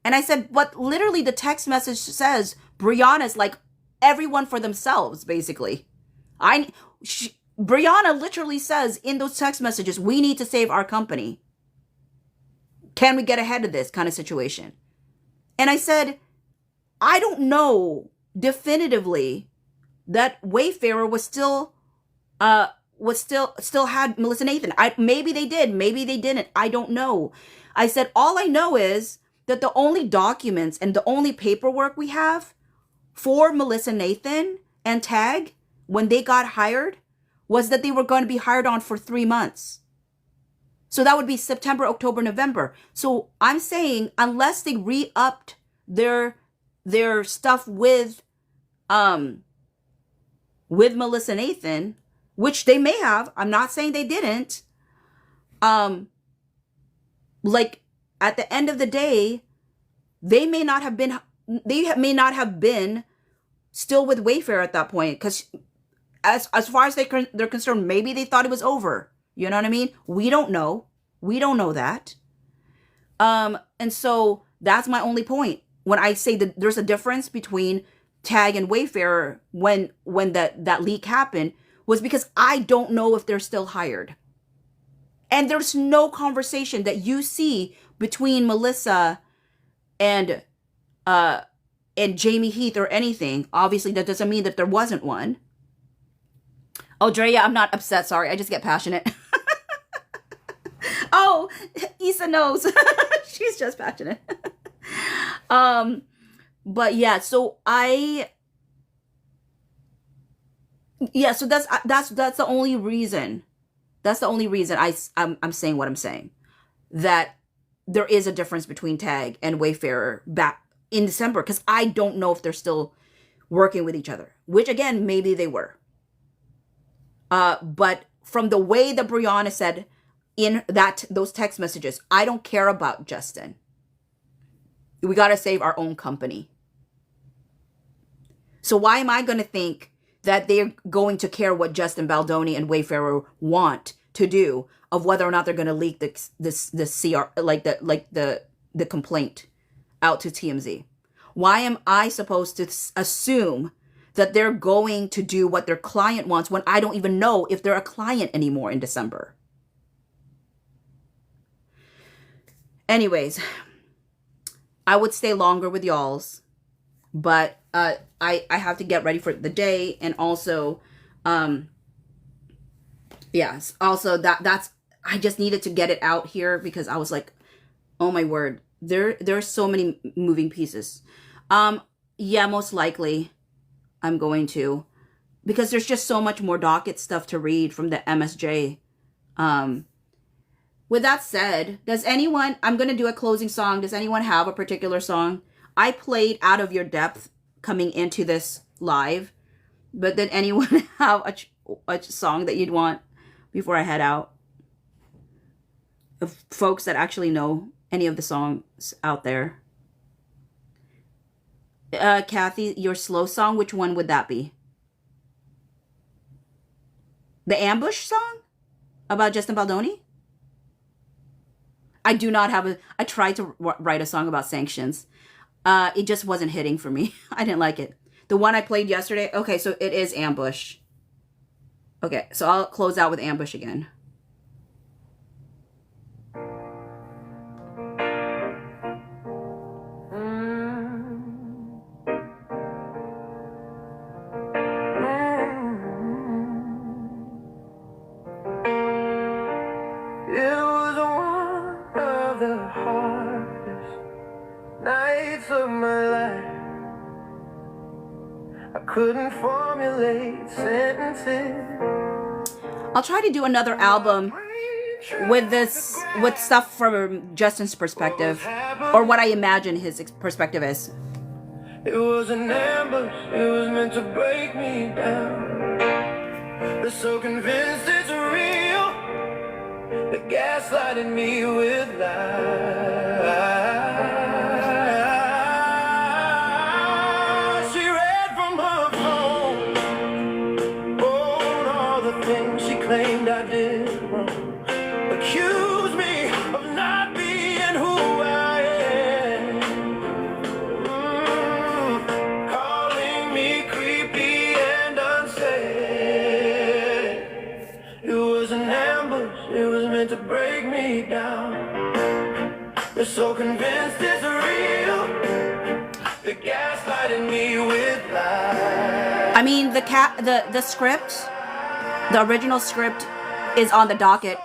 And I said, but literally the text message says Brianna's everyone for themselves, basically. Brianna literally says in those text messages, we need to save our company. Can we get ahead of this kind of situation? And I said, I don't know definitively that Wayfarer was still had Melissa Nathan. Maybe they did, maybe they didn't. I don't know. I said, all I know is that the only documents and the only paperwork we have for Melissa Nathan and Tag when they got hired was that they were going to be hired on for 3 months. So that would be September, October, November. So I'm saying unless they re-upped their stuff with Melissa Nathan, which they may have, I'm not saying they didn't. At the end of the day, they may not have been still with Wayfarer at that point, because as far as they're concerned, maybe they thought it was over. You know what I mean? We don't know. We don't know that. And so that's my only point. When I say that there's a difference between Tag and Wayfarer when that leak happened, was because I don't know if they're still hired. And there's no conversation that you see between Melissa and Jamie Heath or anything. Obviously, that doesn't mean that there wasn't one. Oh, Drea, I'm not upset. Sorry, I just get passionate. Oh, Issa knows. She's just passionate. But yeah, so so that's the only reason. That's the only reason I'm saying what I'm saying. That there is a difference between Tag and Wayfarer back in December, because I don't know if they're still working with each other, which again, maybe they were. But from the way that Brianna said in those text messages, I don't care about Justin. We got to save our own company. So why am I going to think that they're going to care what Justin Baldoni and Wayfarer want to do of whether or not they're going to leak the complaint out to TMZ? Why am I supposed to assume that they're going to do what their client wants when I don't even know if they're a client anymore in December? Anyways, I would stay longer with y'all's, but I have to get ready for the day, and also, yes, also that's I just needed to get it out here because I was like, oh my word, there are so many moving pieces. Yeah, most likely I'm going to, because there's just so much more docket stuff to read from the MSJ. With that said, does anyone, I'm going to do a closing song. Does anyone have a particular song? I played Out of Your Depth coming into this live, but did anyone have a song that you'd want before I head out? Of folks that actually know any of the songs out there. Kathy, your slow song, which one would that be? The Ambush song? About Justin Baldoni? I do not have I tried to write a song about sanctions. It just wasn't hitting for me. I didn't like it. The one I played yesterday, okay, so it is Ambush. Okay, so I'll close out with Ambush again. Of my life, I couldn't formulate sentences. I'll try to do another album with stuff from Justin's perspective, or what I imagine his perspective is. It was an ambush, it was meant to break me down. They're so convinced it's real, they're gaslighting me with lies. Claimed I did wrong, accused me of not being who I am, calling me creepy and unsafe. It was an ambush, it was meant to break me down. They're so convinced it's real, they're gaslighting me with lies. I mean, the script, the original script is on the docket.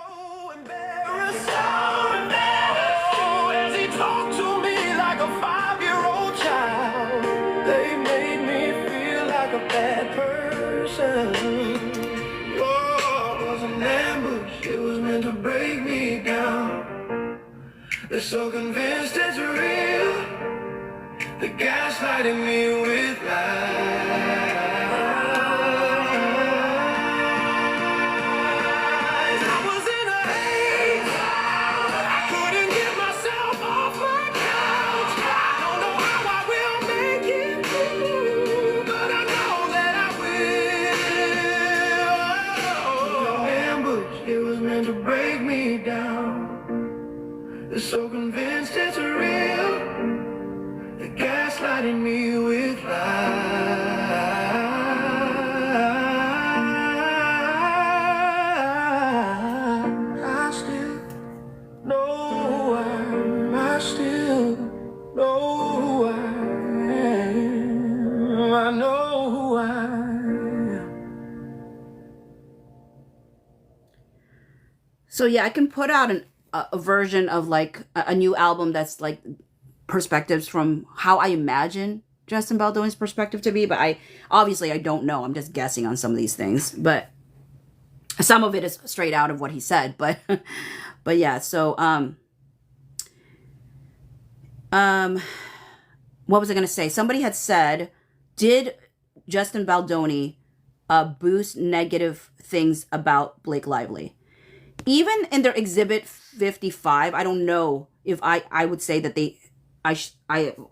As he talked to me like a 5-year-old child, they made me feel like a bad person. Oh, it was an ambush, it was meant to break me down. They're so convinced it's real, they're gaslighting me with lies. So convinced it's real, they're gaslighting me with lies. I still know who I am. I still know who I am. I know who I am. So yeah, I can put out a version of like a new album that's like perspectives from how I imagine Justin Baldoni's perspective to be, but I don't know. I'm just guessing on some of these things, but some of it is straight out of what he said. But but yeah, so what was I gonna say? Somebody had said, did Justin Baldoni boost negative things about Blake Lively? Even in their Exhibit 55, I don't know if I would say that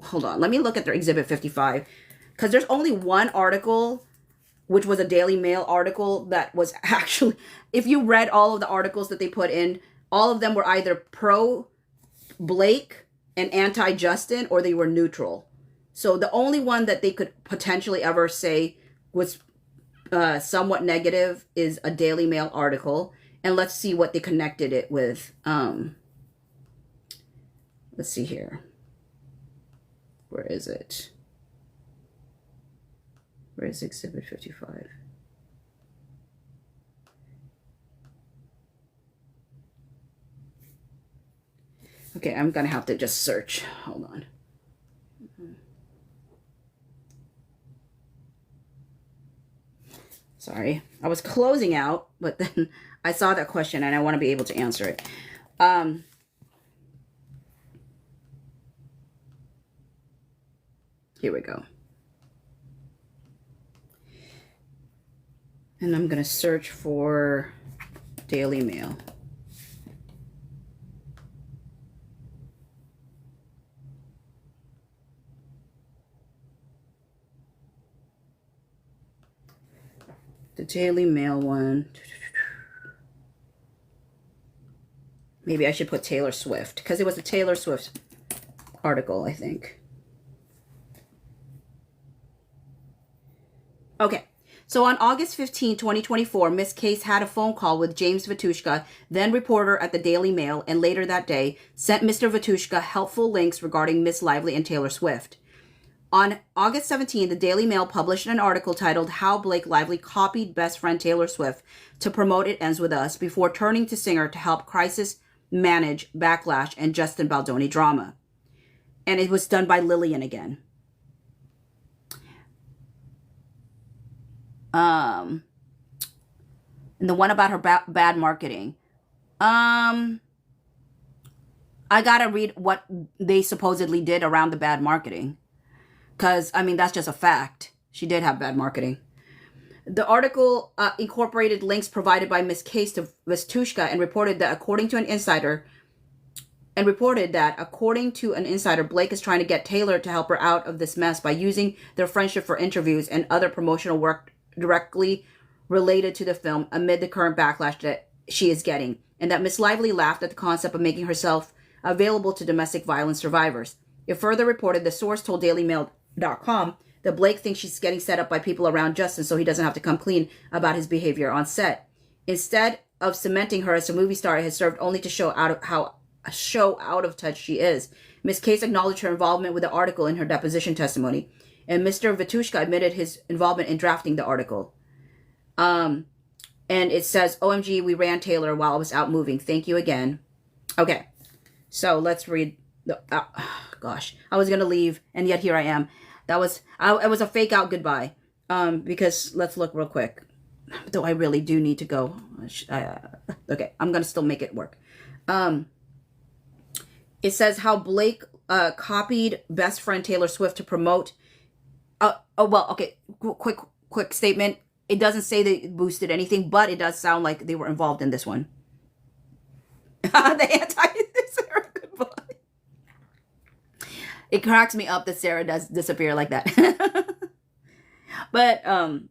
hold on, let me look at their Exhibit 55, because there's only one article, which was a Daily Mail article, that was actually, if you read all of the articles that they put in, all of them were either pro Blake and anti Justin, or they were neutral. So the only one that they could potentially ever say was somewhat negative is a Daily Mail article. And let's see what they connected it with. Let's see here. Where is it? Where is Exhibit 55? Okay, I'm gonna have to just search. Hold on. Sorry. I was closing out, but then I saw that question and I want to be able to answer it. Here we go. And I'm going to search for Daily Mail. The Daily Mail one. Maybe I should put Taylor Swift, because it was a Taylor Swift article, I think. Okay. So on August 15, 2024, Miss Case had a phone call with James Vitushka, then reporter at the Daily Mail, and later that day sent Mr. Vitushka helpful links regarding Miss Lively and Taylor Swift. On August 17, the Daily Mail published an article titled How Blake Lively Copied Best Friend Taylor Swift to Promote It Ends With Us before turning to singer to help crisis manage backlash and Justin Baldoni drama. And it was done by Lillian again. And the one about her bad marketing. I gotta read what they supposedly did around the bad marketing. Because, I mean, that's just a fact. She did have bad marketing. The article incorporated links provided by Miss Case to Vitushka and reported that according to an insider, Blake is trying to get Taylor to help her out of this mess by using their friendship for interviews and other promotional work directly related to the film amid the current backlash that she is getting, and that Miss Lively laughed at the concept of making herself available to domestic violence survivors. It further reported the source told DailyMail.com that Blake thinks she's getting set up by people around Justin so he doesn't have to come clean about his behavior on set. Instead of cementing her as a movie star, it has served only to show out of touch she is. Miss Case acknowledged her involvement with the article in her deposition testimony, and Mr. Vitushka admitted his involvement in drafting the article. And it says, OMG, we ran Taylor while I was out moving. Thank you again. Okay, so let's read the... gosh, I was going to leave, and yet here I am. It was a fake out goodbye. Because let's look real quick. Though I really do need to go. Okay, I'm going to still make it work. It says how Blake copied best friend Taylor Swift to promote... okay, quick statement. It doesn't say they boosted anything, but it does sound like they were involved in this one. The anti-Sarah goodbye. It cracks me up that Sarah does disappear like that. But,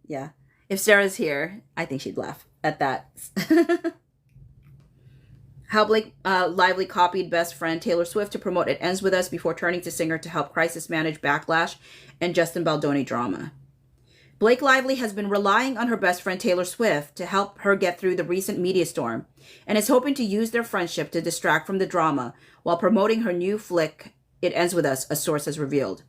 yeah. If Sarah's here, I think she'd laugh at that. How Blake Lively copied best friend Taylor Swift to promote It Ends With Us before turning to singer to help crisis manage backlash and Justin Baldoni drama. Blake Lively has been relying on her best friend Taylor Swift to help her get through the recent media storm and is hoping to use their friendship to distract from the drama while promoting her new flick, It Ends With Us, a source has revealed.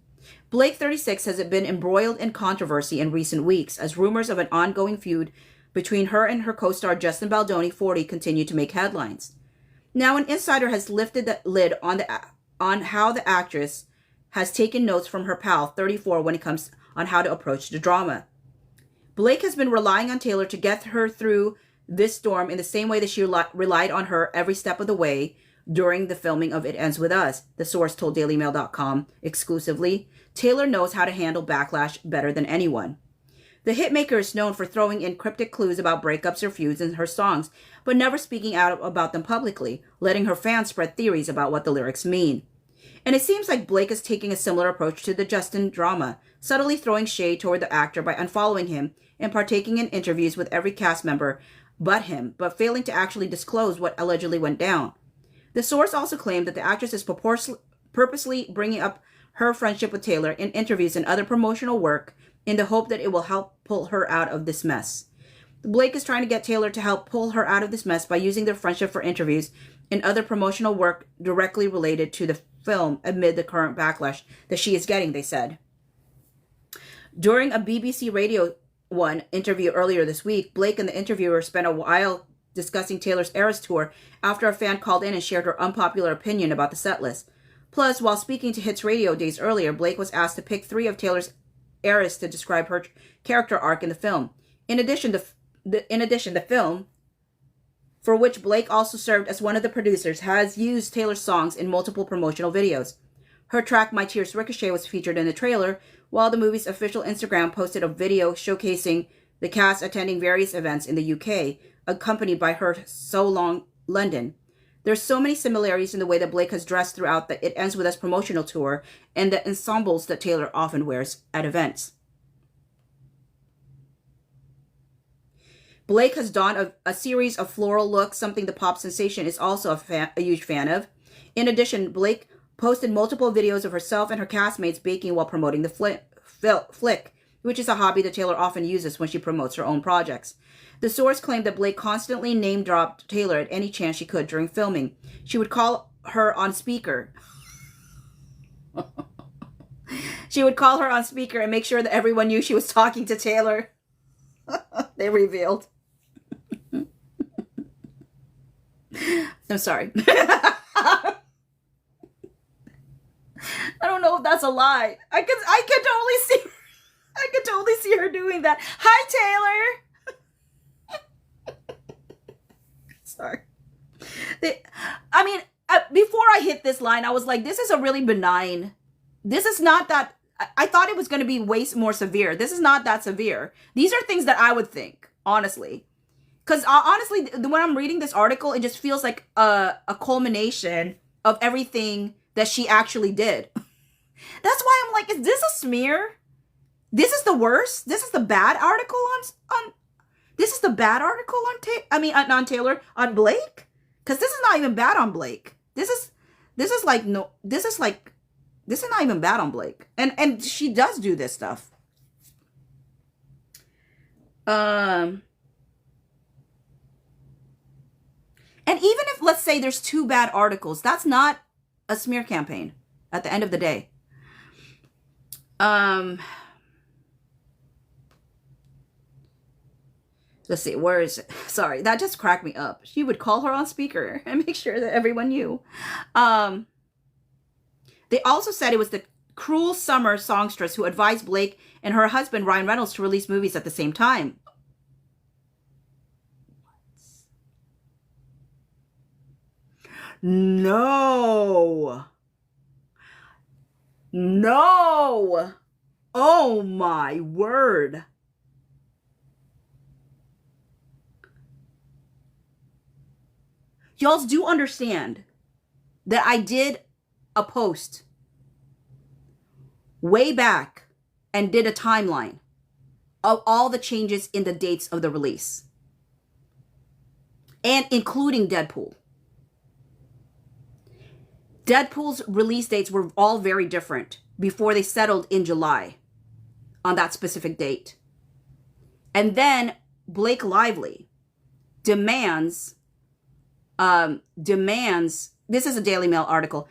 Blake, 36, has been embroiled in controversy in recent weeks as rumors of an ongoing feud between her and her co-star Justin Baldoni, 40, continue to make headlines. Now, an insider has lifted the lid on how the actress has taken notes from her pal, 34, when it comes on how to approach the drama. Blake has been relying on Taylor to get her through this storm in the same way that she relied on her every step of the way during the filming of It Ends With Us, the source told DailyMail.com exclusively. Taylor knows how to handle backlash better than anyone. The hitmaker is known for throwing in cryptic clues about breakups or feuds in her songs, but never speaking out about them publicly, letting her fans spread theories about what the lyrics mean. And it seems like Blake is taking a similar approach to the Justin drama, subtly throwing shade toward the actor by unfollowing him and partaking in interviews with every cast member but him, but failing to actually disclose what allegedly went down. The source also claimed that the actress is purposely bringing up her friendship with Taylor in interviews and other promotional work in the hope that it will help pull her out of this mess. Blake is trying to get Taylor to help pull her out of this mess by using their friendship for interviews and other promotional work directly related to the film amid the current backlash that she is getting, they said. During a BBC Radio 1 interview earlier this week, Blake and the interviewer spent a while discussing Taylor's Eras Tour after a fan called in and shared her unpopular opinion about the set list. Plus, while speaking to Hits Radio days earlier, Blake was asked to pick 3 of Taylor's eras to describe her character arc in the film. In addition, the film, for which Blake also served as one of the producers, has used Taylor's songs in multiple promotional videos. Her track My Tears Ricochet was featured in the trailer, while the movie's official Instagram posted a video showcasing the cast attending various events in the UK, accompanied by her So Long London. There's so many similarities in the way that Blake has dressed throughout that It Ends With Us promotional tour and the ensembles that Taylor often wears at events. Blake has donned a series of floral looks, something the pop sensation is also a huge fan of. In addition, Blake posted multiple videos of herself and her castmates baking while promoting the flick, which is a hobby that Taylor often uses when she promotes her own projects. The source claimed that Blake constantly name-dropped Taylor at any chance she could during filming. She would call her on speaker. She would call her on speaker and make sure that everyone knew she was talking to Taylor. They revealed. I'm sorry. I don't know if that's a lie. I could totally see her doing that. Hi, Taylor. Sorry. Before I hit this line, I was like, this is a really benign. This is not that. I thought it was going to be way more severe. This is not that severe. These are things that I would think, honestly. Because honestly, when I'm reading this article, it just feels like a culmination of everything that she actually did. That's why I'm like, is this a smear? This is the worst? This is the bad article on this is the bad article on Taylor, on Blake? Because this is not even bad on Blake. This is not even bad on Blake. And she does do this stuff. And even if, let's say, there's 2 bad articles, that's not a smear campaign at the end of the day. Let's see, where is it? Sorry, that just cracked me up. She would call her on speaker and make sure that everyone knew. They also said it was the Cruel Summer songstress who advised Blake and her husband Ryan Reynolds to release movies at the same time. No. Oh my word. Y'all do understand that I did a post way back and did a timeline of all the changes in the dates of the release, and including Deadpool. Deadpool's release dates were all very different before they settled in July on that specific date. And then Blake Lively demands, this is a Daily Mail article,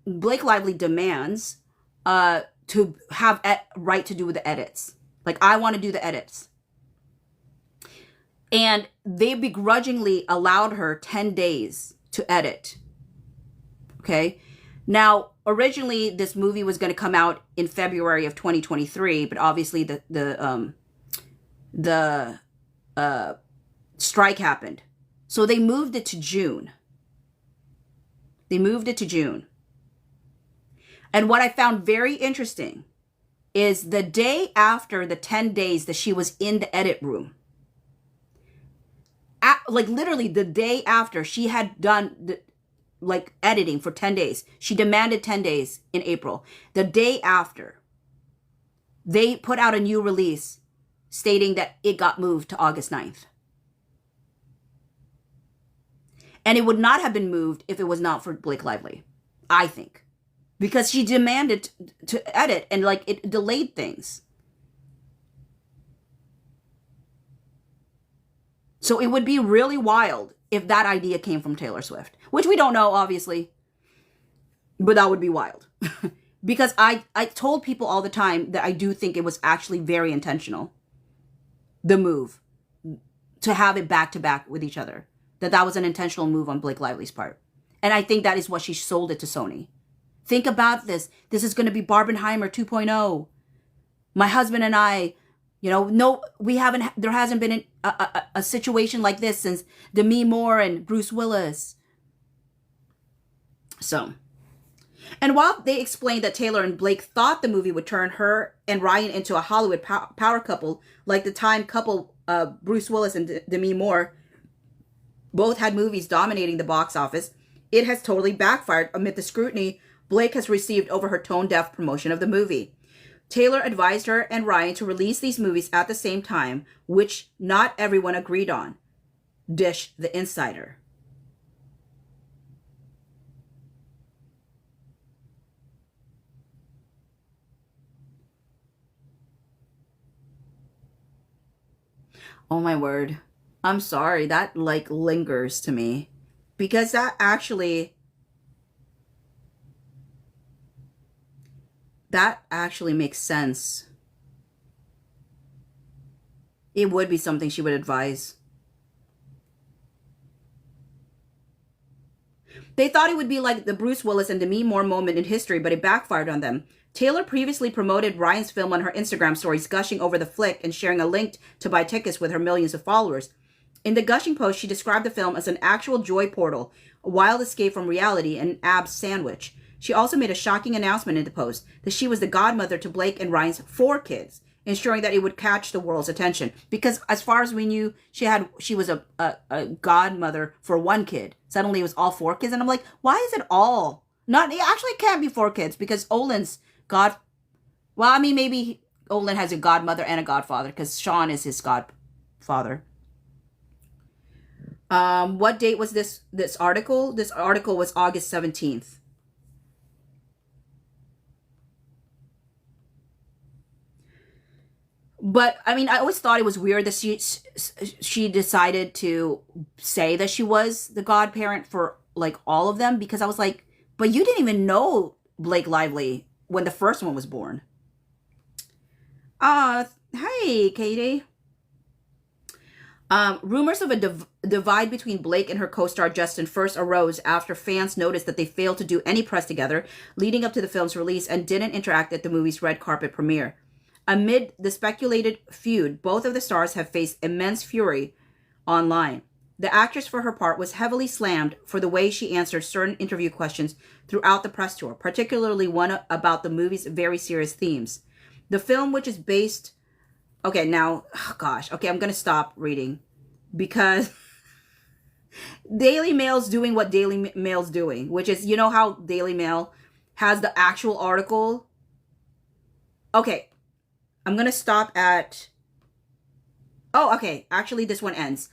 Blake Lively demands to have right to do with the edits. Like, I want to do the edits. And they begrudgingly allowed her 10 days to edit. Okay. Now, originally this movie was going to come out in February of 2023, but obviously the strike happened. So they moved it to June. And what I found very interesting is the day after the 10 days that she was in the edit room, like literally the day after she had done editing for 10 days. She demanded 10 days in April. The day after, they put out a new release stating that it got moved to August 9th. And it would not have been moved if it was not for Blake Lively, I think. Because she demanded to edit and it delayed things. So it would be really wild if that idea came from Taylor Swift, which we don't know, obviously, but that would be wild. Because I told people all the time that I do think it was actually very intentional, the move. to have it back to back with each other. That was an intentional move on Blake Lively's part. And I think that is what she sold it to Sony. Think about this. This is going to be Barbenheimer 2.0. My husband and I, no, there hasn't been a situation like this since Demi Moore and Bruce Willis. So, and while they explained that Taylor and Blake thought the movie would turn her and Ryan into a Hollywood power couple, like the time couple Bruce Willis and Demi Moore both had movies dominating the box office, it has totally backfired amid the scrutiny Blake has received over her tone-deaf promotion of the movie. Taylor advised her and Ryan to release these movies at the same time, which not everyone agreed on. Dish the Insider. Oh my word. I'm sorry. That lingers to me. Because that actually makes sense. It would be something she would advise. They thought it would be like the Bruce Willis and Demi Moore moment in history, but it backfired on them. Taylor previously promoted Ryan's film on her Instagram stories, gushing over the flick and sharing a link to buy tickets with her millions of followers. In the gushing post, she described the film as an actual joy portal, a wild escape from reality, and an abs sandwich. She also made a shocking announcement in the post that she was the godmother to Blake and Ryan's 4 kids, ensuring that it would catch the world's attention. Because as far as we knew, she was a godmother for 1 kid. Suddenly it was all 4 kids. And I'm like, why is it all? It can't be 4 kids because Olin's maybe Olin has a godmother and a godfather because Sean is his godfather. What date was this article? This article was August 17th. But I always thought it was weird that she decided to say that she was the godparent for all of them, because I was like, but you didn't even know Blake Lively when the first one was born. Hey, Katie. Rumors of a divide between Blake and her co-star Justin first arose after fans noticed that they failed to do any press together leading up to the film's release and didn't interact at the movie's red carpet premiere. Amid the speculated feud, both of the stars have faced immense fury online. The actress for her part was heavily slammed for the way she answered certain interview questions throughout the press tour, particularly one about the movie's very serious themes. The film, which is based... Okay, now, I'm going to stop reading because Daily Mail's doing what Daily Mail's doing, which is, how Daily Mail has the actual article? Okay, I'm going to stop at... Oh, okay, actually this one ends.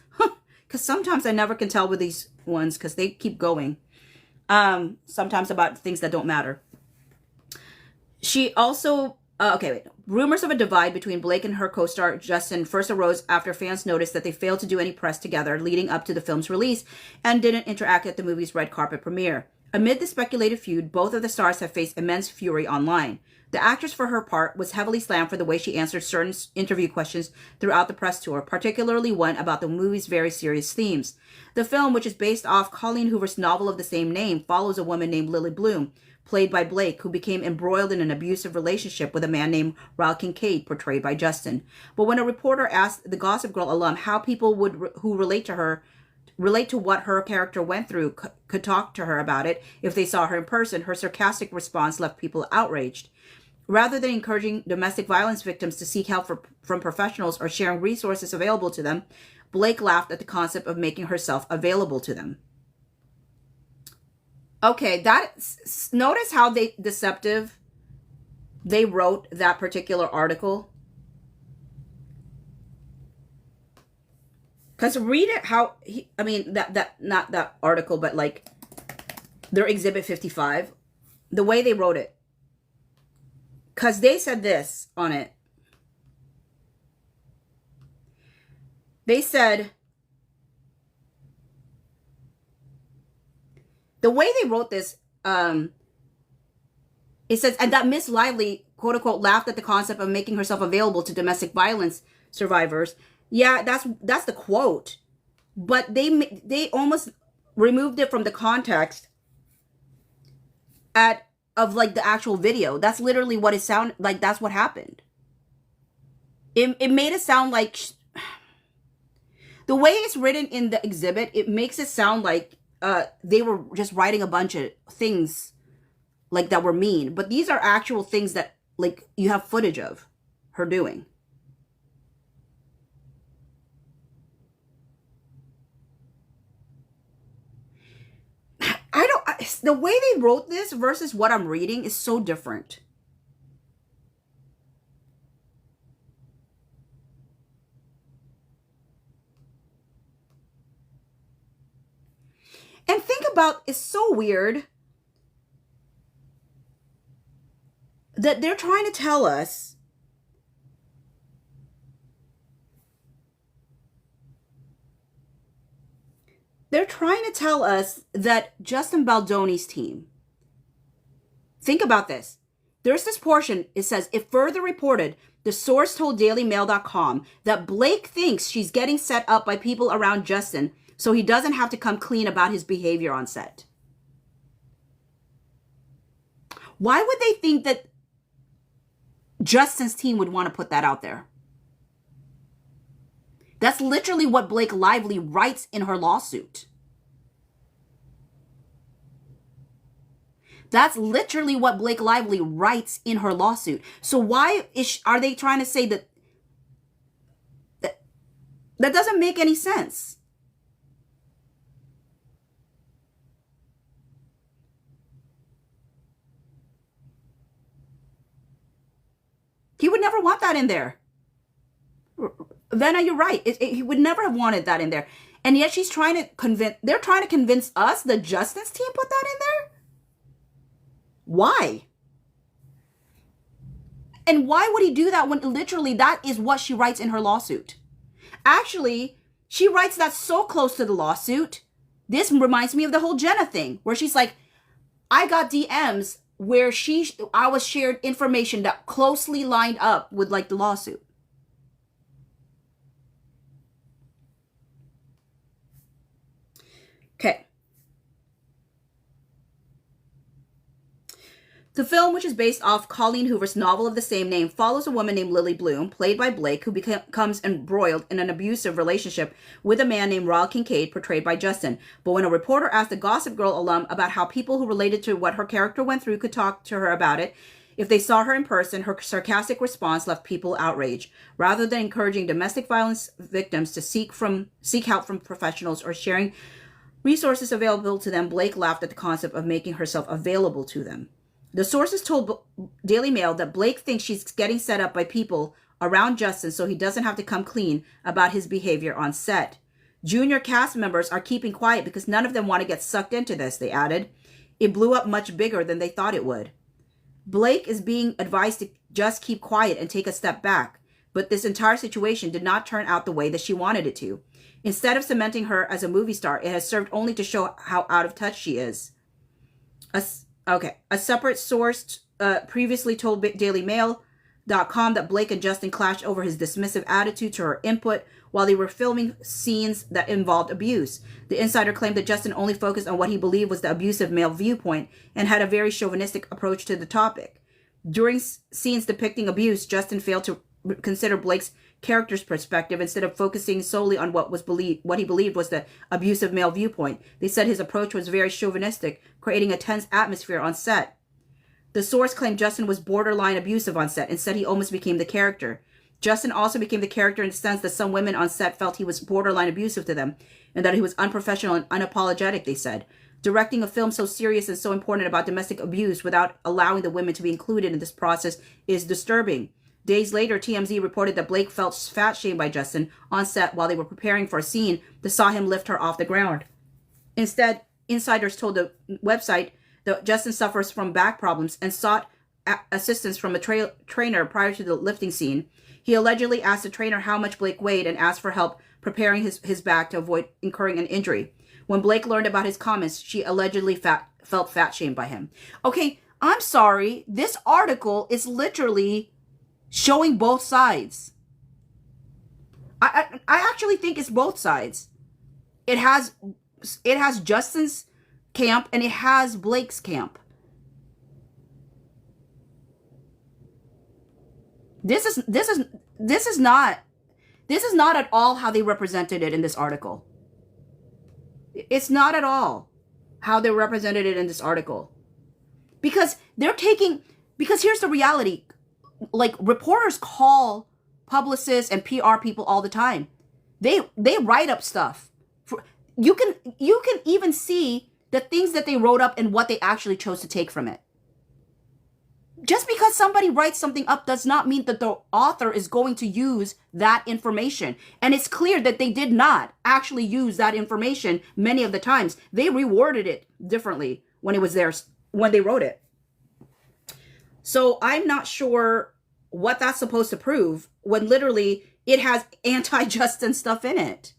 Because sometimes I never can tell with these ones because they keep going. Sometimes about things that don't matter. She also... Rumors of a divide between Blake and her co-star Justin first arose after fans noticed that they failed to do any press together leading up to the film's release and didn't interact at the movie's red carpet premiere. Amid the speculated feud, both of the stars have faced immense fury online. The actress for her part was heavily slammed for the way she answered certain interview questions throughout the press tour, particularly one about the movie's very serious themes. The film, which is based off Colleen Hoover's novel of the same name, follows a woman named Lily Bloom, played by Blake, who became embroiled in an abusive relationship with a man named Raul Kincaid, portrayed by Justin. But when a reporter asked the Gossip Girl alum how people who relate to what her character went through could talk to her about it if they saw her in person, her sarcastic response left people outraged. Rather than encouraging domestic violence victims to seek help from professionals or sharing resources available to them, Blake laughed at the concept of making herself available to them. Okay, notice how deceptive they wrote that particular article. Because read it how, not that article, but their Exhibit 55. The way they wrote it. Because they said this on it. They said... The way they wrote this, it says, and that Miss Lively, quote unquote, laughed at the concept of making herself available to domestic violence survivors Yeah, that's the quote. But they almost removed it from the context at of like the actual video. That's literally what it sounded like. That's what happened. It made it sound like the way it's written in the exhibit, it makes it sound like they were just writing a bunch of things like that were mean. But these are actual things that like you have footage of her doing. The way they wrote this versus what I'm reading is so different. And think about, it's so weird that they're trying to tell us that Justin Baldoni's team, think about this. There's this portion, it says, it further reported, the source told DailyMail.com that Blake thinks she's getting set up by people around Justin so he doesn't have to come clean about his behavior on set. Why would they think that Justin's team would want to put that out there? That's literally what Blake Lively writes in her lawsuit. That's literally what Blake Lively writes in her lawsuit. So why are they trying to say that doesn't make any sense? He would never want that in there. Vanna, you're right. He would never have wanted that in there. And yet they're trying to convince us that Justin's team put that in there? Why? And why would he do that when literally that is what she writes in her lawsuit? Actually, she writes that so close to the lawsuit. This reminds me of the whole Jenna thing where she's like, I got DMs where I was shared information that closely lined up with like the lawsuit. Okay. The film, which is based off Colleen Hoover's novel of the same name, follows a woman named Lily Bloom, played by Blake, who becomes embroiled in an abusive relationship with a man named Ryle Kincaid, portrayed by Justin. But when a reporter asked the Gossip Girl alum about how people who related to what her character went through could talk to her about it, if they saw her in person, her sarcastic response left people outraged. Rather than encouraging domestic violence victims to seek help from professionals or sharing resources available to them, Blake laughed at the concept of making herself available to them. The sources told Daily Mail that Blake thinks she's getting set up by people around Justin so he doesn't have to come clean about his behavior on set. Junior cast members are keeping quiet because none of them want to get sucked into this, they added. It blew up much bigger than they thought it would. Blake is being advised to just keep quiet and take a step back, but this entire situation did not turn out the way that she wanted it to. Instead of cementing her as a movie star, it has served only to show how out of touch she is. A separate source previously told DailyMail.com that Blake and Justin clashed over his dismissive attitude to her input while they were filming scenes that involved abuse. The insider claimed that Justin only focused on what he believed was the abusive male viewpoint and had a very chauvinistic approach to the topic. During scenes depicting abuse, Justin failed to consider Blake's character's perspective instead of focusing solely on what he believed was the abusive male viewpoint. They said his approach was very chauvinistic, creating a tense atmosphere on set. The source claimed Justin was borderline abusive on set. Instead, he almost became the character. Justin also became the character in the sense that some women on set felt he was borderline abusive to them and that he was unprofessional and unapologetic, they said. Directing a film so serious and so important about domestic abuse without allowing the women to be included in this process is disturbing. Days later, TMZ reported that Blake felt fat shamed by Justin on set while they were preparing for a scene that saw him lift her off the ground. Instead, insiders told the website that Justin suffers from back problems and sought assistance from a trainer prior to the lifting scene. He allegedly asked the trainer how much Blake weighed and asked for help preparing his back to avoid incurring an injury. When Blake learned about his comments, she allegedly felt fat shamed by him. Okay, I'm sorry. This article is literally showing both sides. I actually think it's both sides. It has Justin's camp and it has Blake's camp. This is not at all how they represented it in this article. It's not at all how they represented it in this article. Because here's the reality. Like, reporters call publicists and PR people all the time. They write up stuff. You can even see the things that they wrote up and what they actually chose to take from it. Just because somebody writes something up does not mean that the author is going to use that information. And it's clear that they did not actually use that information many of the times. They reworded it differently when it was theirs, when they wrote it. So I'm not sure what that's supposed to prove when literally it has anti-Justin stuff in it.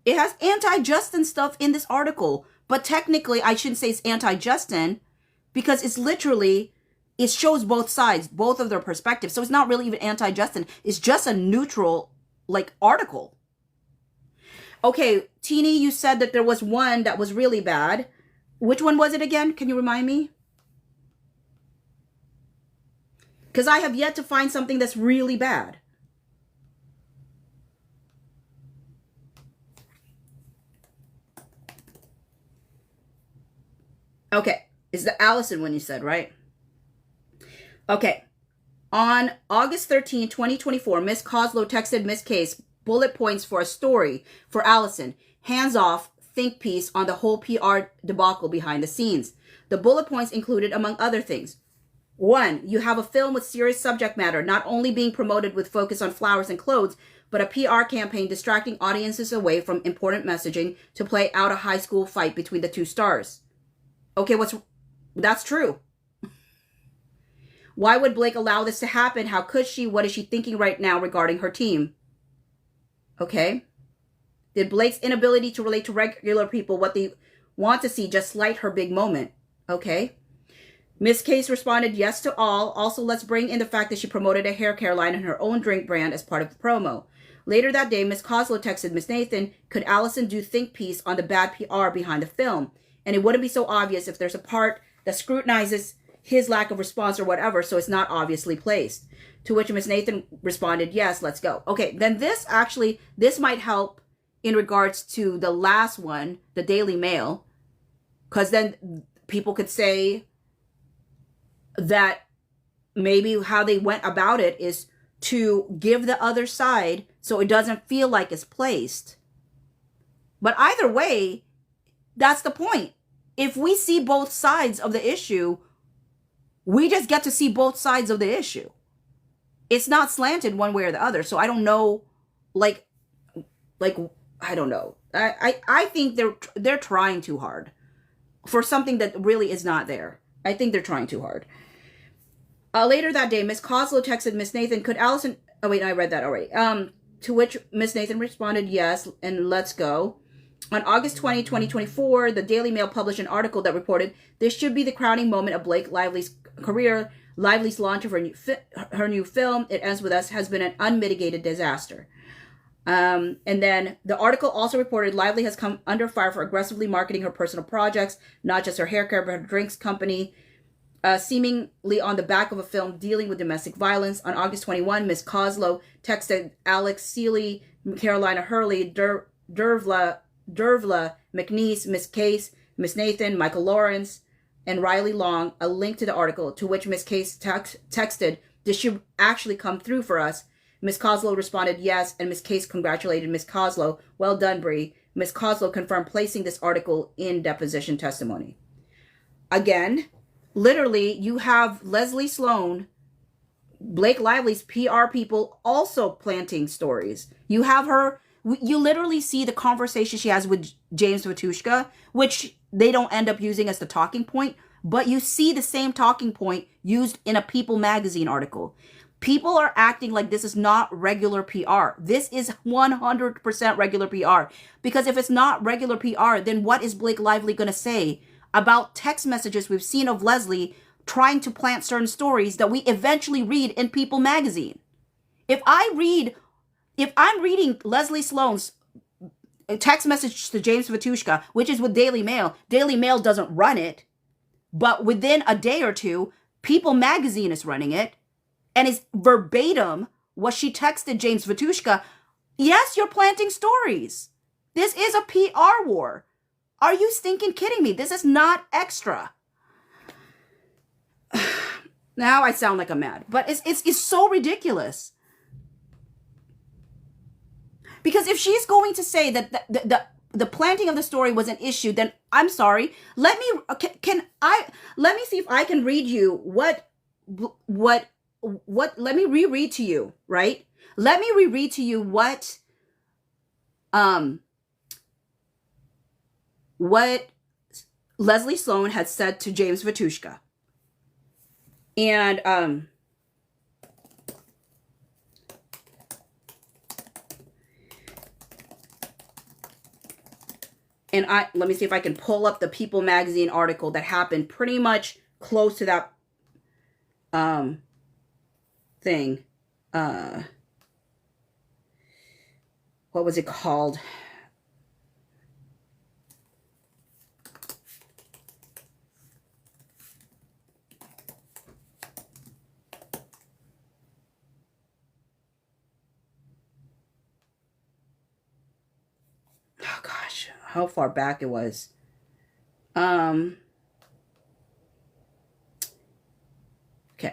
It has anti-Justin stuff in this article. But technically, I shouldn't say it's anti-Justin because it's literally, it shows both sides, both of their perspectives. So it's not really even anti-Justin. It's just a neutral, like, article. Okay, Teeny, you said that there was one that was really bad. Which one was it again? Can you remind me? Because I have yet to find something that's really bad. Okay, it's the Allison one you said, right? Okay. On August 13, 2024, Miss Coslow texted Miss Case bullet points for a story for Allison. Hands off, think piece on the whole PR debacle behind the scenes. The bullet points included, among other things, 1. You have a film with serious subject matter, not only being promoted with focus on flowers and clothes, but a PR campaign distracting audiences away from important messaging to play out a high school fight between the two stars. Okay, that's true. Why would Blake allow this to happen? How could she? What is she thinking right now regarding her team? Okay. Did Blake's inability to relate to regular people what they want to see just slight her big moment? Okay. Miss Case responded yes to all. Also, let's bring in the fact that she promoted a hair care line and her own drink brand as part of the promo. Later that day, Miss Coslow texted Miss Nathan, could Allison do think piece on the bad PR behind the film? And it wouldn't be so obvious if there's a part that scrutinizes his lack of response or whatever, so it's not obviously placed. To which Miss Nathan responded, yes, let's go. Okay, then this might help in regards to the last one, the Daily Mail, because then people could say that maybe how they went about it is to give the other side so it doesn't feel like it's placed. But either way, that's the point. If we see both sides of the issue, we just get to see both sides of the issue. It's not slanted one way or the other. So I don't know, like I don't know. I think they're trying too hard for something that really is not there. I think they're trying too hard. Later that day, Miss Coslow texted Miss Nathan, could Allison... Oh, wait, no, I read that already. To which Miss Nathan responded, yes, and let's go. On August 20, 2024, the Daily Mail published an article that reported, this should be the crowning moment of Blake Lively's career. Lively's launch of her new film, It Ends With Us, has been an unmitigated disaster. And then the article also reported Lively has come under fire for aggressively marketing her personal projects, not just her hair care, but her drinks company, seemingly on the back of a film dealing with domestic violence. On August 21, Miss Coslow texted Alex Seeley, Carolina Hurley, Dervla McNeese, Miss Case, Miss Nathan, Michael Lawrence, and Riley Long a link to the article, to which Miss Case texted, this should actually come through for us. Miss Coslow responded yes, and Miss Case congratulated Miss Coslow. Well done, Bree. Miss Coslow confirmed placing this article in deposition testimony. Again, literally, you have Leslie Sloan, Blake Lively's PR people, also planting stories. You have her... You literally see the conversation she has with James Matushka, which they don't end up using as the talking point, but you see the same talking point used in a People magazine article. People are acting like this is not regular PR. This is 100% regular PR. Because if it's not regular PR, then what is Blake Lively going to say about text messages we've seen of Leslie trying to plant certain stories that we eventually read in People magazine. If I'm reading Leslie Sloan's text message to James Vatushka, which is with Daily Mail doesn't run it, but within a day or two, People magazine is running it, and is verbatim what she texted James Vatushka. Yes, you're planting stories. This is a PR war. Are you stinking kidding me? This is not extra. Now I sound like I'm mad, but it's so ridiculous. Because if she's going to say that the planting of the story was an issue, then I'm sorry. Let me see if I can read you what let me reread to you, right? Let me reread to you what Leslie Sloan had said to James Vatushka. And let me see if I can pull up the People magazine article that happened pretty much close to that thing. What was it called? Oh gosh, how far back it was. Okay,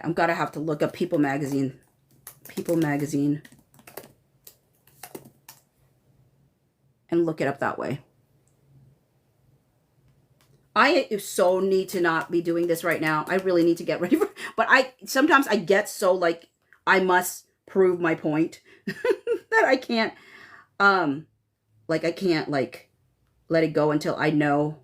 I'm gonna have to look up People magazine. People magazine. And look it up that way. I so need to not be doing this right now. I really need to get ready for, but sometimes I get so like I must prove my point that I can't like I can't like let it go until I know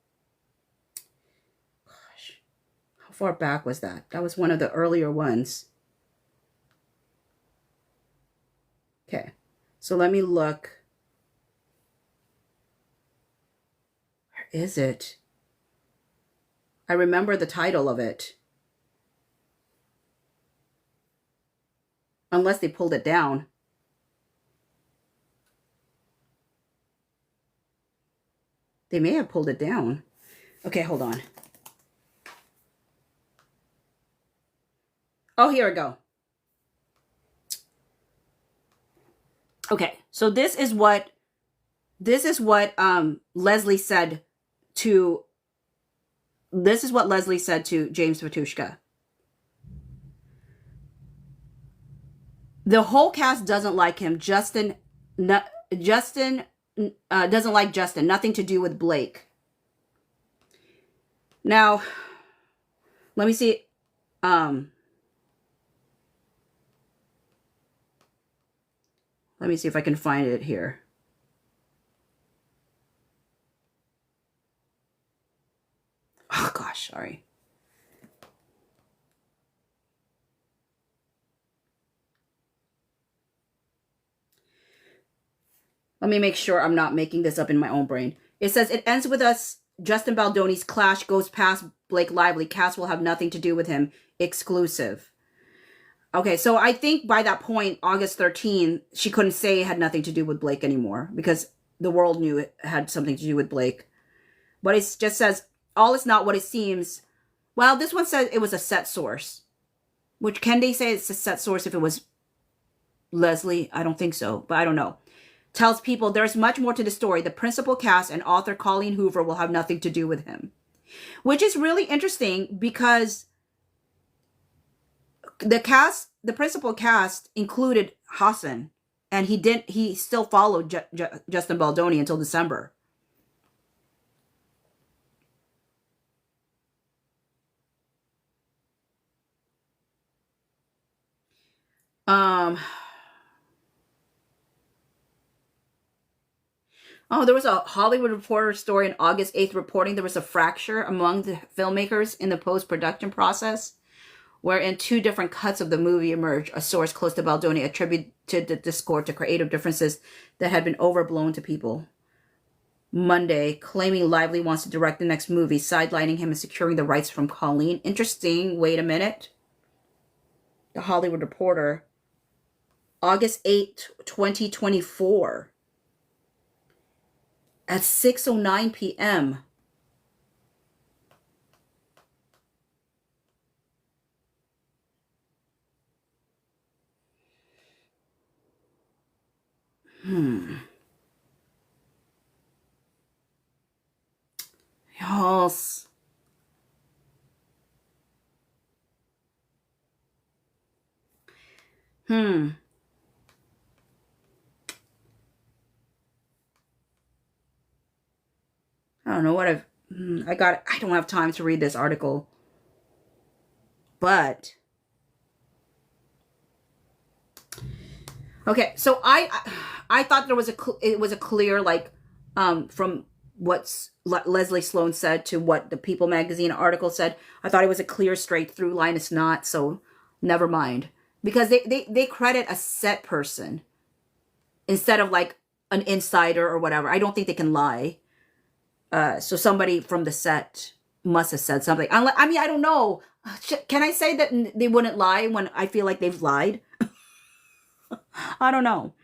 gosh, how far back was that? That was one of the earlier ones. Okay, so let me look. Where is it? I remember the title of it. Unless they pulled it down. They may have pulled it down. Okay, hold on. Oh, here we go. Okay, so this is what Leslie said to James Vatushka. The whole cast doesn't like him. Justin doesn't like Justin. Nothing to do with Blake. Now, let me see. Let me see if I can find it here. Oh gosh, sorry. Let me make sure I'm not making this up in my own brain. It says, it ends with us, Justin Baldoni's clash goes past Blake Lively. Cass will have nothing to do with him. Exclusive. Okay, so I think by that point, August 13, she couldn't say it had nothing to do with Blake anymore because the world knew it had something to do with Blake. But it just says, all is not what it seems. Well, this one says it was a set source. Which, can they say it's a set source if it was Leslie? I don't think so, but I don't know. Tells people there's much more to the story. The principal cast and author Colleen Hoover will have nothing to do with him. Which is really interesting because the principal cast included Hassan, and he still followed Justin Baldoni until December. Oh, there was a Hollywood Reporter story on August 8th reporting there was a fracture among the filmmakers in the post-production process, wherein two different cuts of the movie emerged. A source close to Baldoni attributed the discord to creative differences that had been overblown to people. Monday, claiming Lively wants to direct the next movie, sidelining him and securing the rights from Colleen. Interesting. Wait a minute. The Hollywood Reporter, August 8th, 2024, at 6:09 p.m. Yes. I don't know what I don't have time to read this article, but okay. So I thought there was it was a clear, like, from what Leslie Sloan said to what the People magazine article said. I thought it was a clear, straight through line. It's not, so never mind. Because they credit a set person instead of like an insider or whatever. I don't think they can lie. So somebody from the set must have said something. I mean, I don't know. Can I say that they wouldn't lie when I feel like they've lied? I don't know.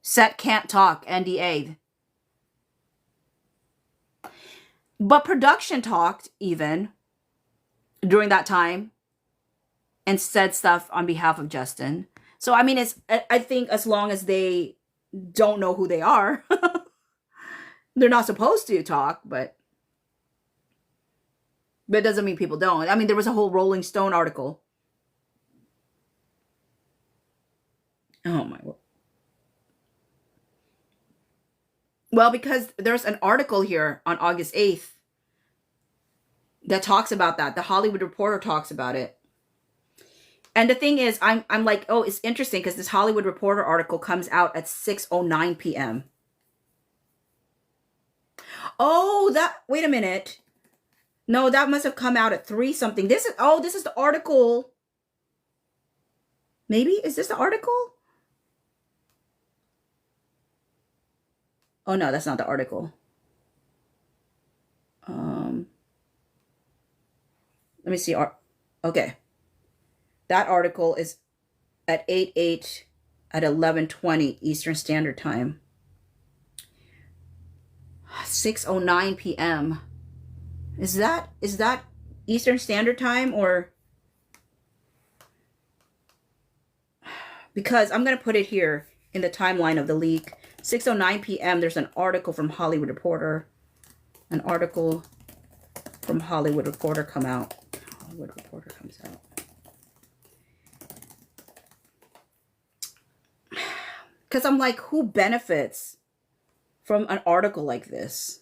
Set can't talk, NDA. But production talked even during that time and said stuff on behalf of Justin. So, I mean, I think as long as they don't know who they are, they're not supposed to talk, but it doesn't mean people don't. I mean, there was a whole Rolling Stone article. Oh, my word. Well, because there's an article here on August 8th that talks about that. The Hollywood Reporter talks about it. And the thing is, I'm like, oh, it's interesting because this Hollywood Reporter article comes out at 6:09 p.m. Oh, wait a minute. No, that must have come out at 3 something. This is the article. Maybe, is this the article? Oh no, that's not the article. Let me see. Okay. That article is at 8/8 at 11:20 Eastern Standard Time. 6:09 p.m. Is that Eastern Standard Time, or? Because I'm going to put it here in the timeline of the leak. 6:09 p.m. There's an article from Hollywood Reporter. An article from Hollywood Reporter come out. Hollywood Reporter comes out. Because I'm like, who benefits from an article like this?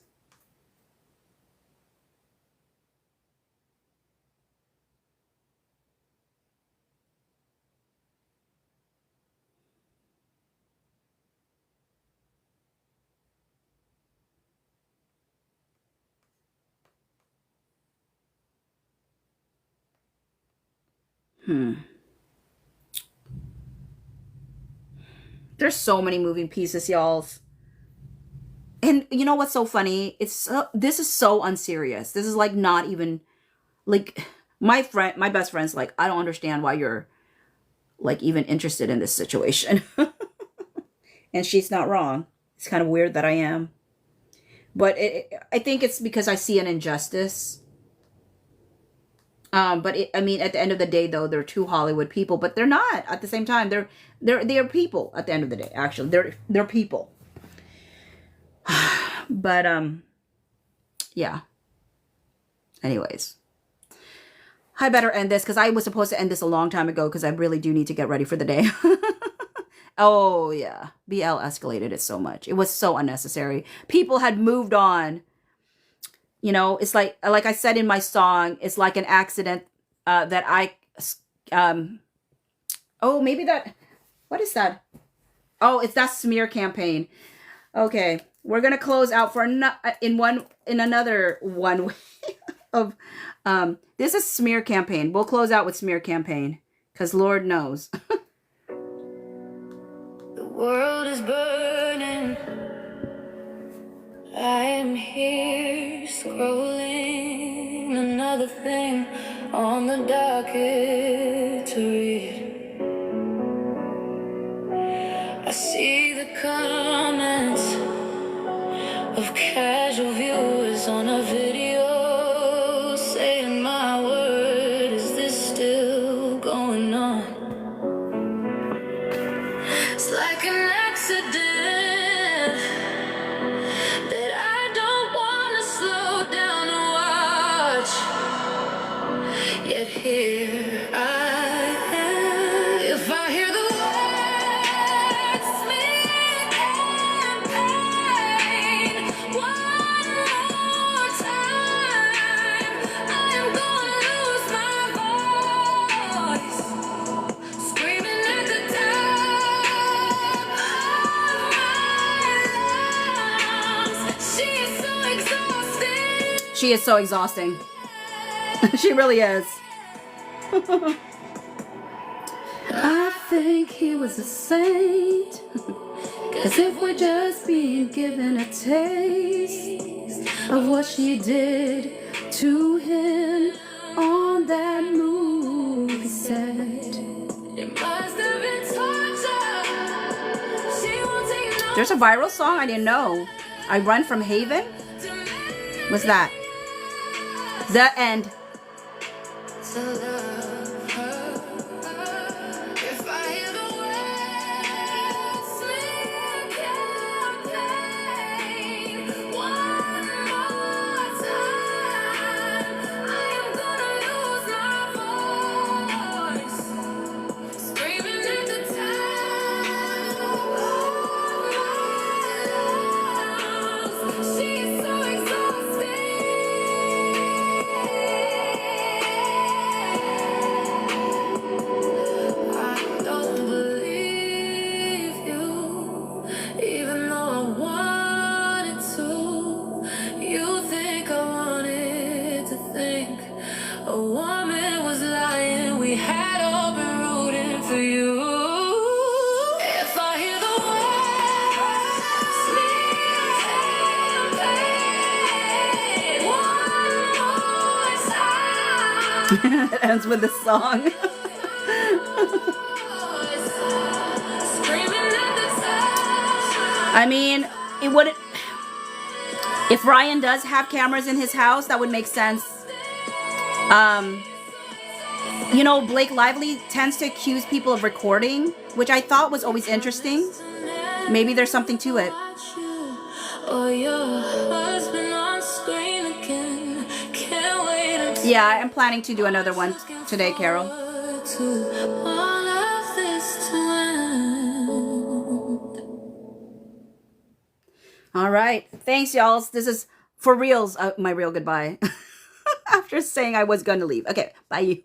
There's so many moving pieces, y'all. And you know what's so funny? This is so unserious. This is like not even like my best friend's like, I don't understand why you're like even interested in this situation. And she's not wrong. It's kind of weird that I am. But I think it's because I see an injustice. But I mean, at the end of the day, though, they're two Hollywood people, but they're not at the same time. They're people at the end of the day. Actually, they're people. But yeah. Anyways, I better end this because I was supposed to end this a long time ago because I really do need to get ready for the day. Oh yeah, BL escalated it so much. It was so unnecessary. People had moved on. You know, it's like I said in my song, it's like an accident that I, oh, maybe that, what is that? Oh, it's that smear campaign. Okay, we're gonna close out for another one of this is smear campaign. We'll close out with smear campaign because Lord knows. The world is burning. I am here scrolling another thing on the docket to read. I see the comments of casual viewers on a video saying, my word, is this still going on? It's like an accident that I don't want to slow down and watch. Yet here I am. If I hear the words smear campaign one more time, I am gonna lose my voice, screaming at the top of my lungs. She is so exhausting. She is so exhausting. She really is. I think he was a saint. Cause if we're just being given a taste of what she did to him on that movie set. It must have been torture. She won't take no There's a viral song I didn't know. I Run from Haven. What's that? The End. to love her. If I hear the words smear campaign one more time, I am gonna lose my voice, screaming at the top of my lungs. She is so exhausting. I don't believe you, even though I wanted to. You think I wanted to think a woman was lying. We had all been rooting for you. If I hear the words smear campaign one more time, It ends with this song. screaming at the top. I mean, it wouldn't. If Ryan does have cameras in his house, that would make sense. You know, Blake Lively tends to accuse people of recording, which I thought was always interesting. Maybe there's something to it. Or your husband on screen again. Can't wait until Yeah, I'm planning to do another one today, Carol. to all of this to end. All right. Thanks, y'all. This is for reals, my real goodbye. After saying I was going to leave. Okay, bye.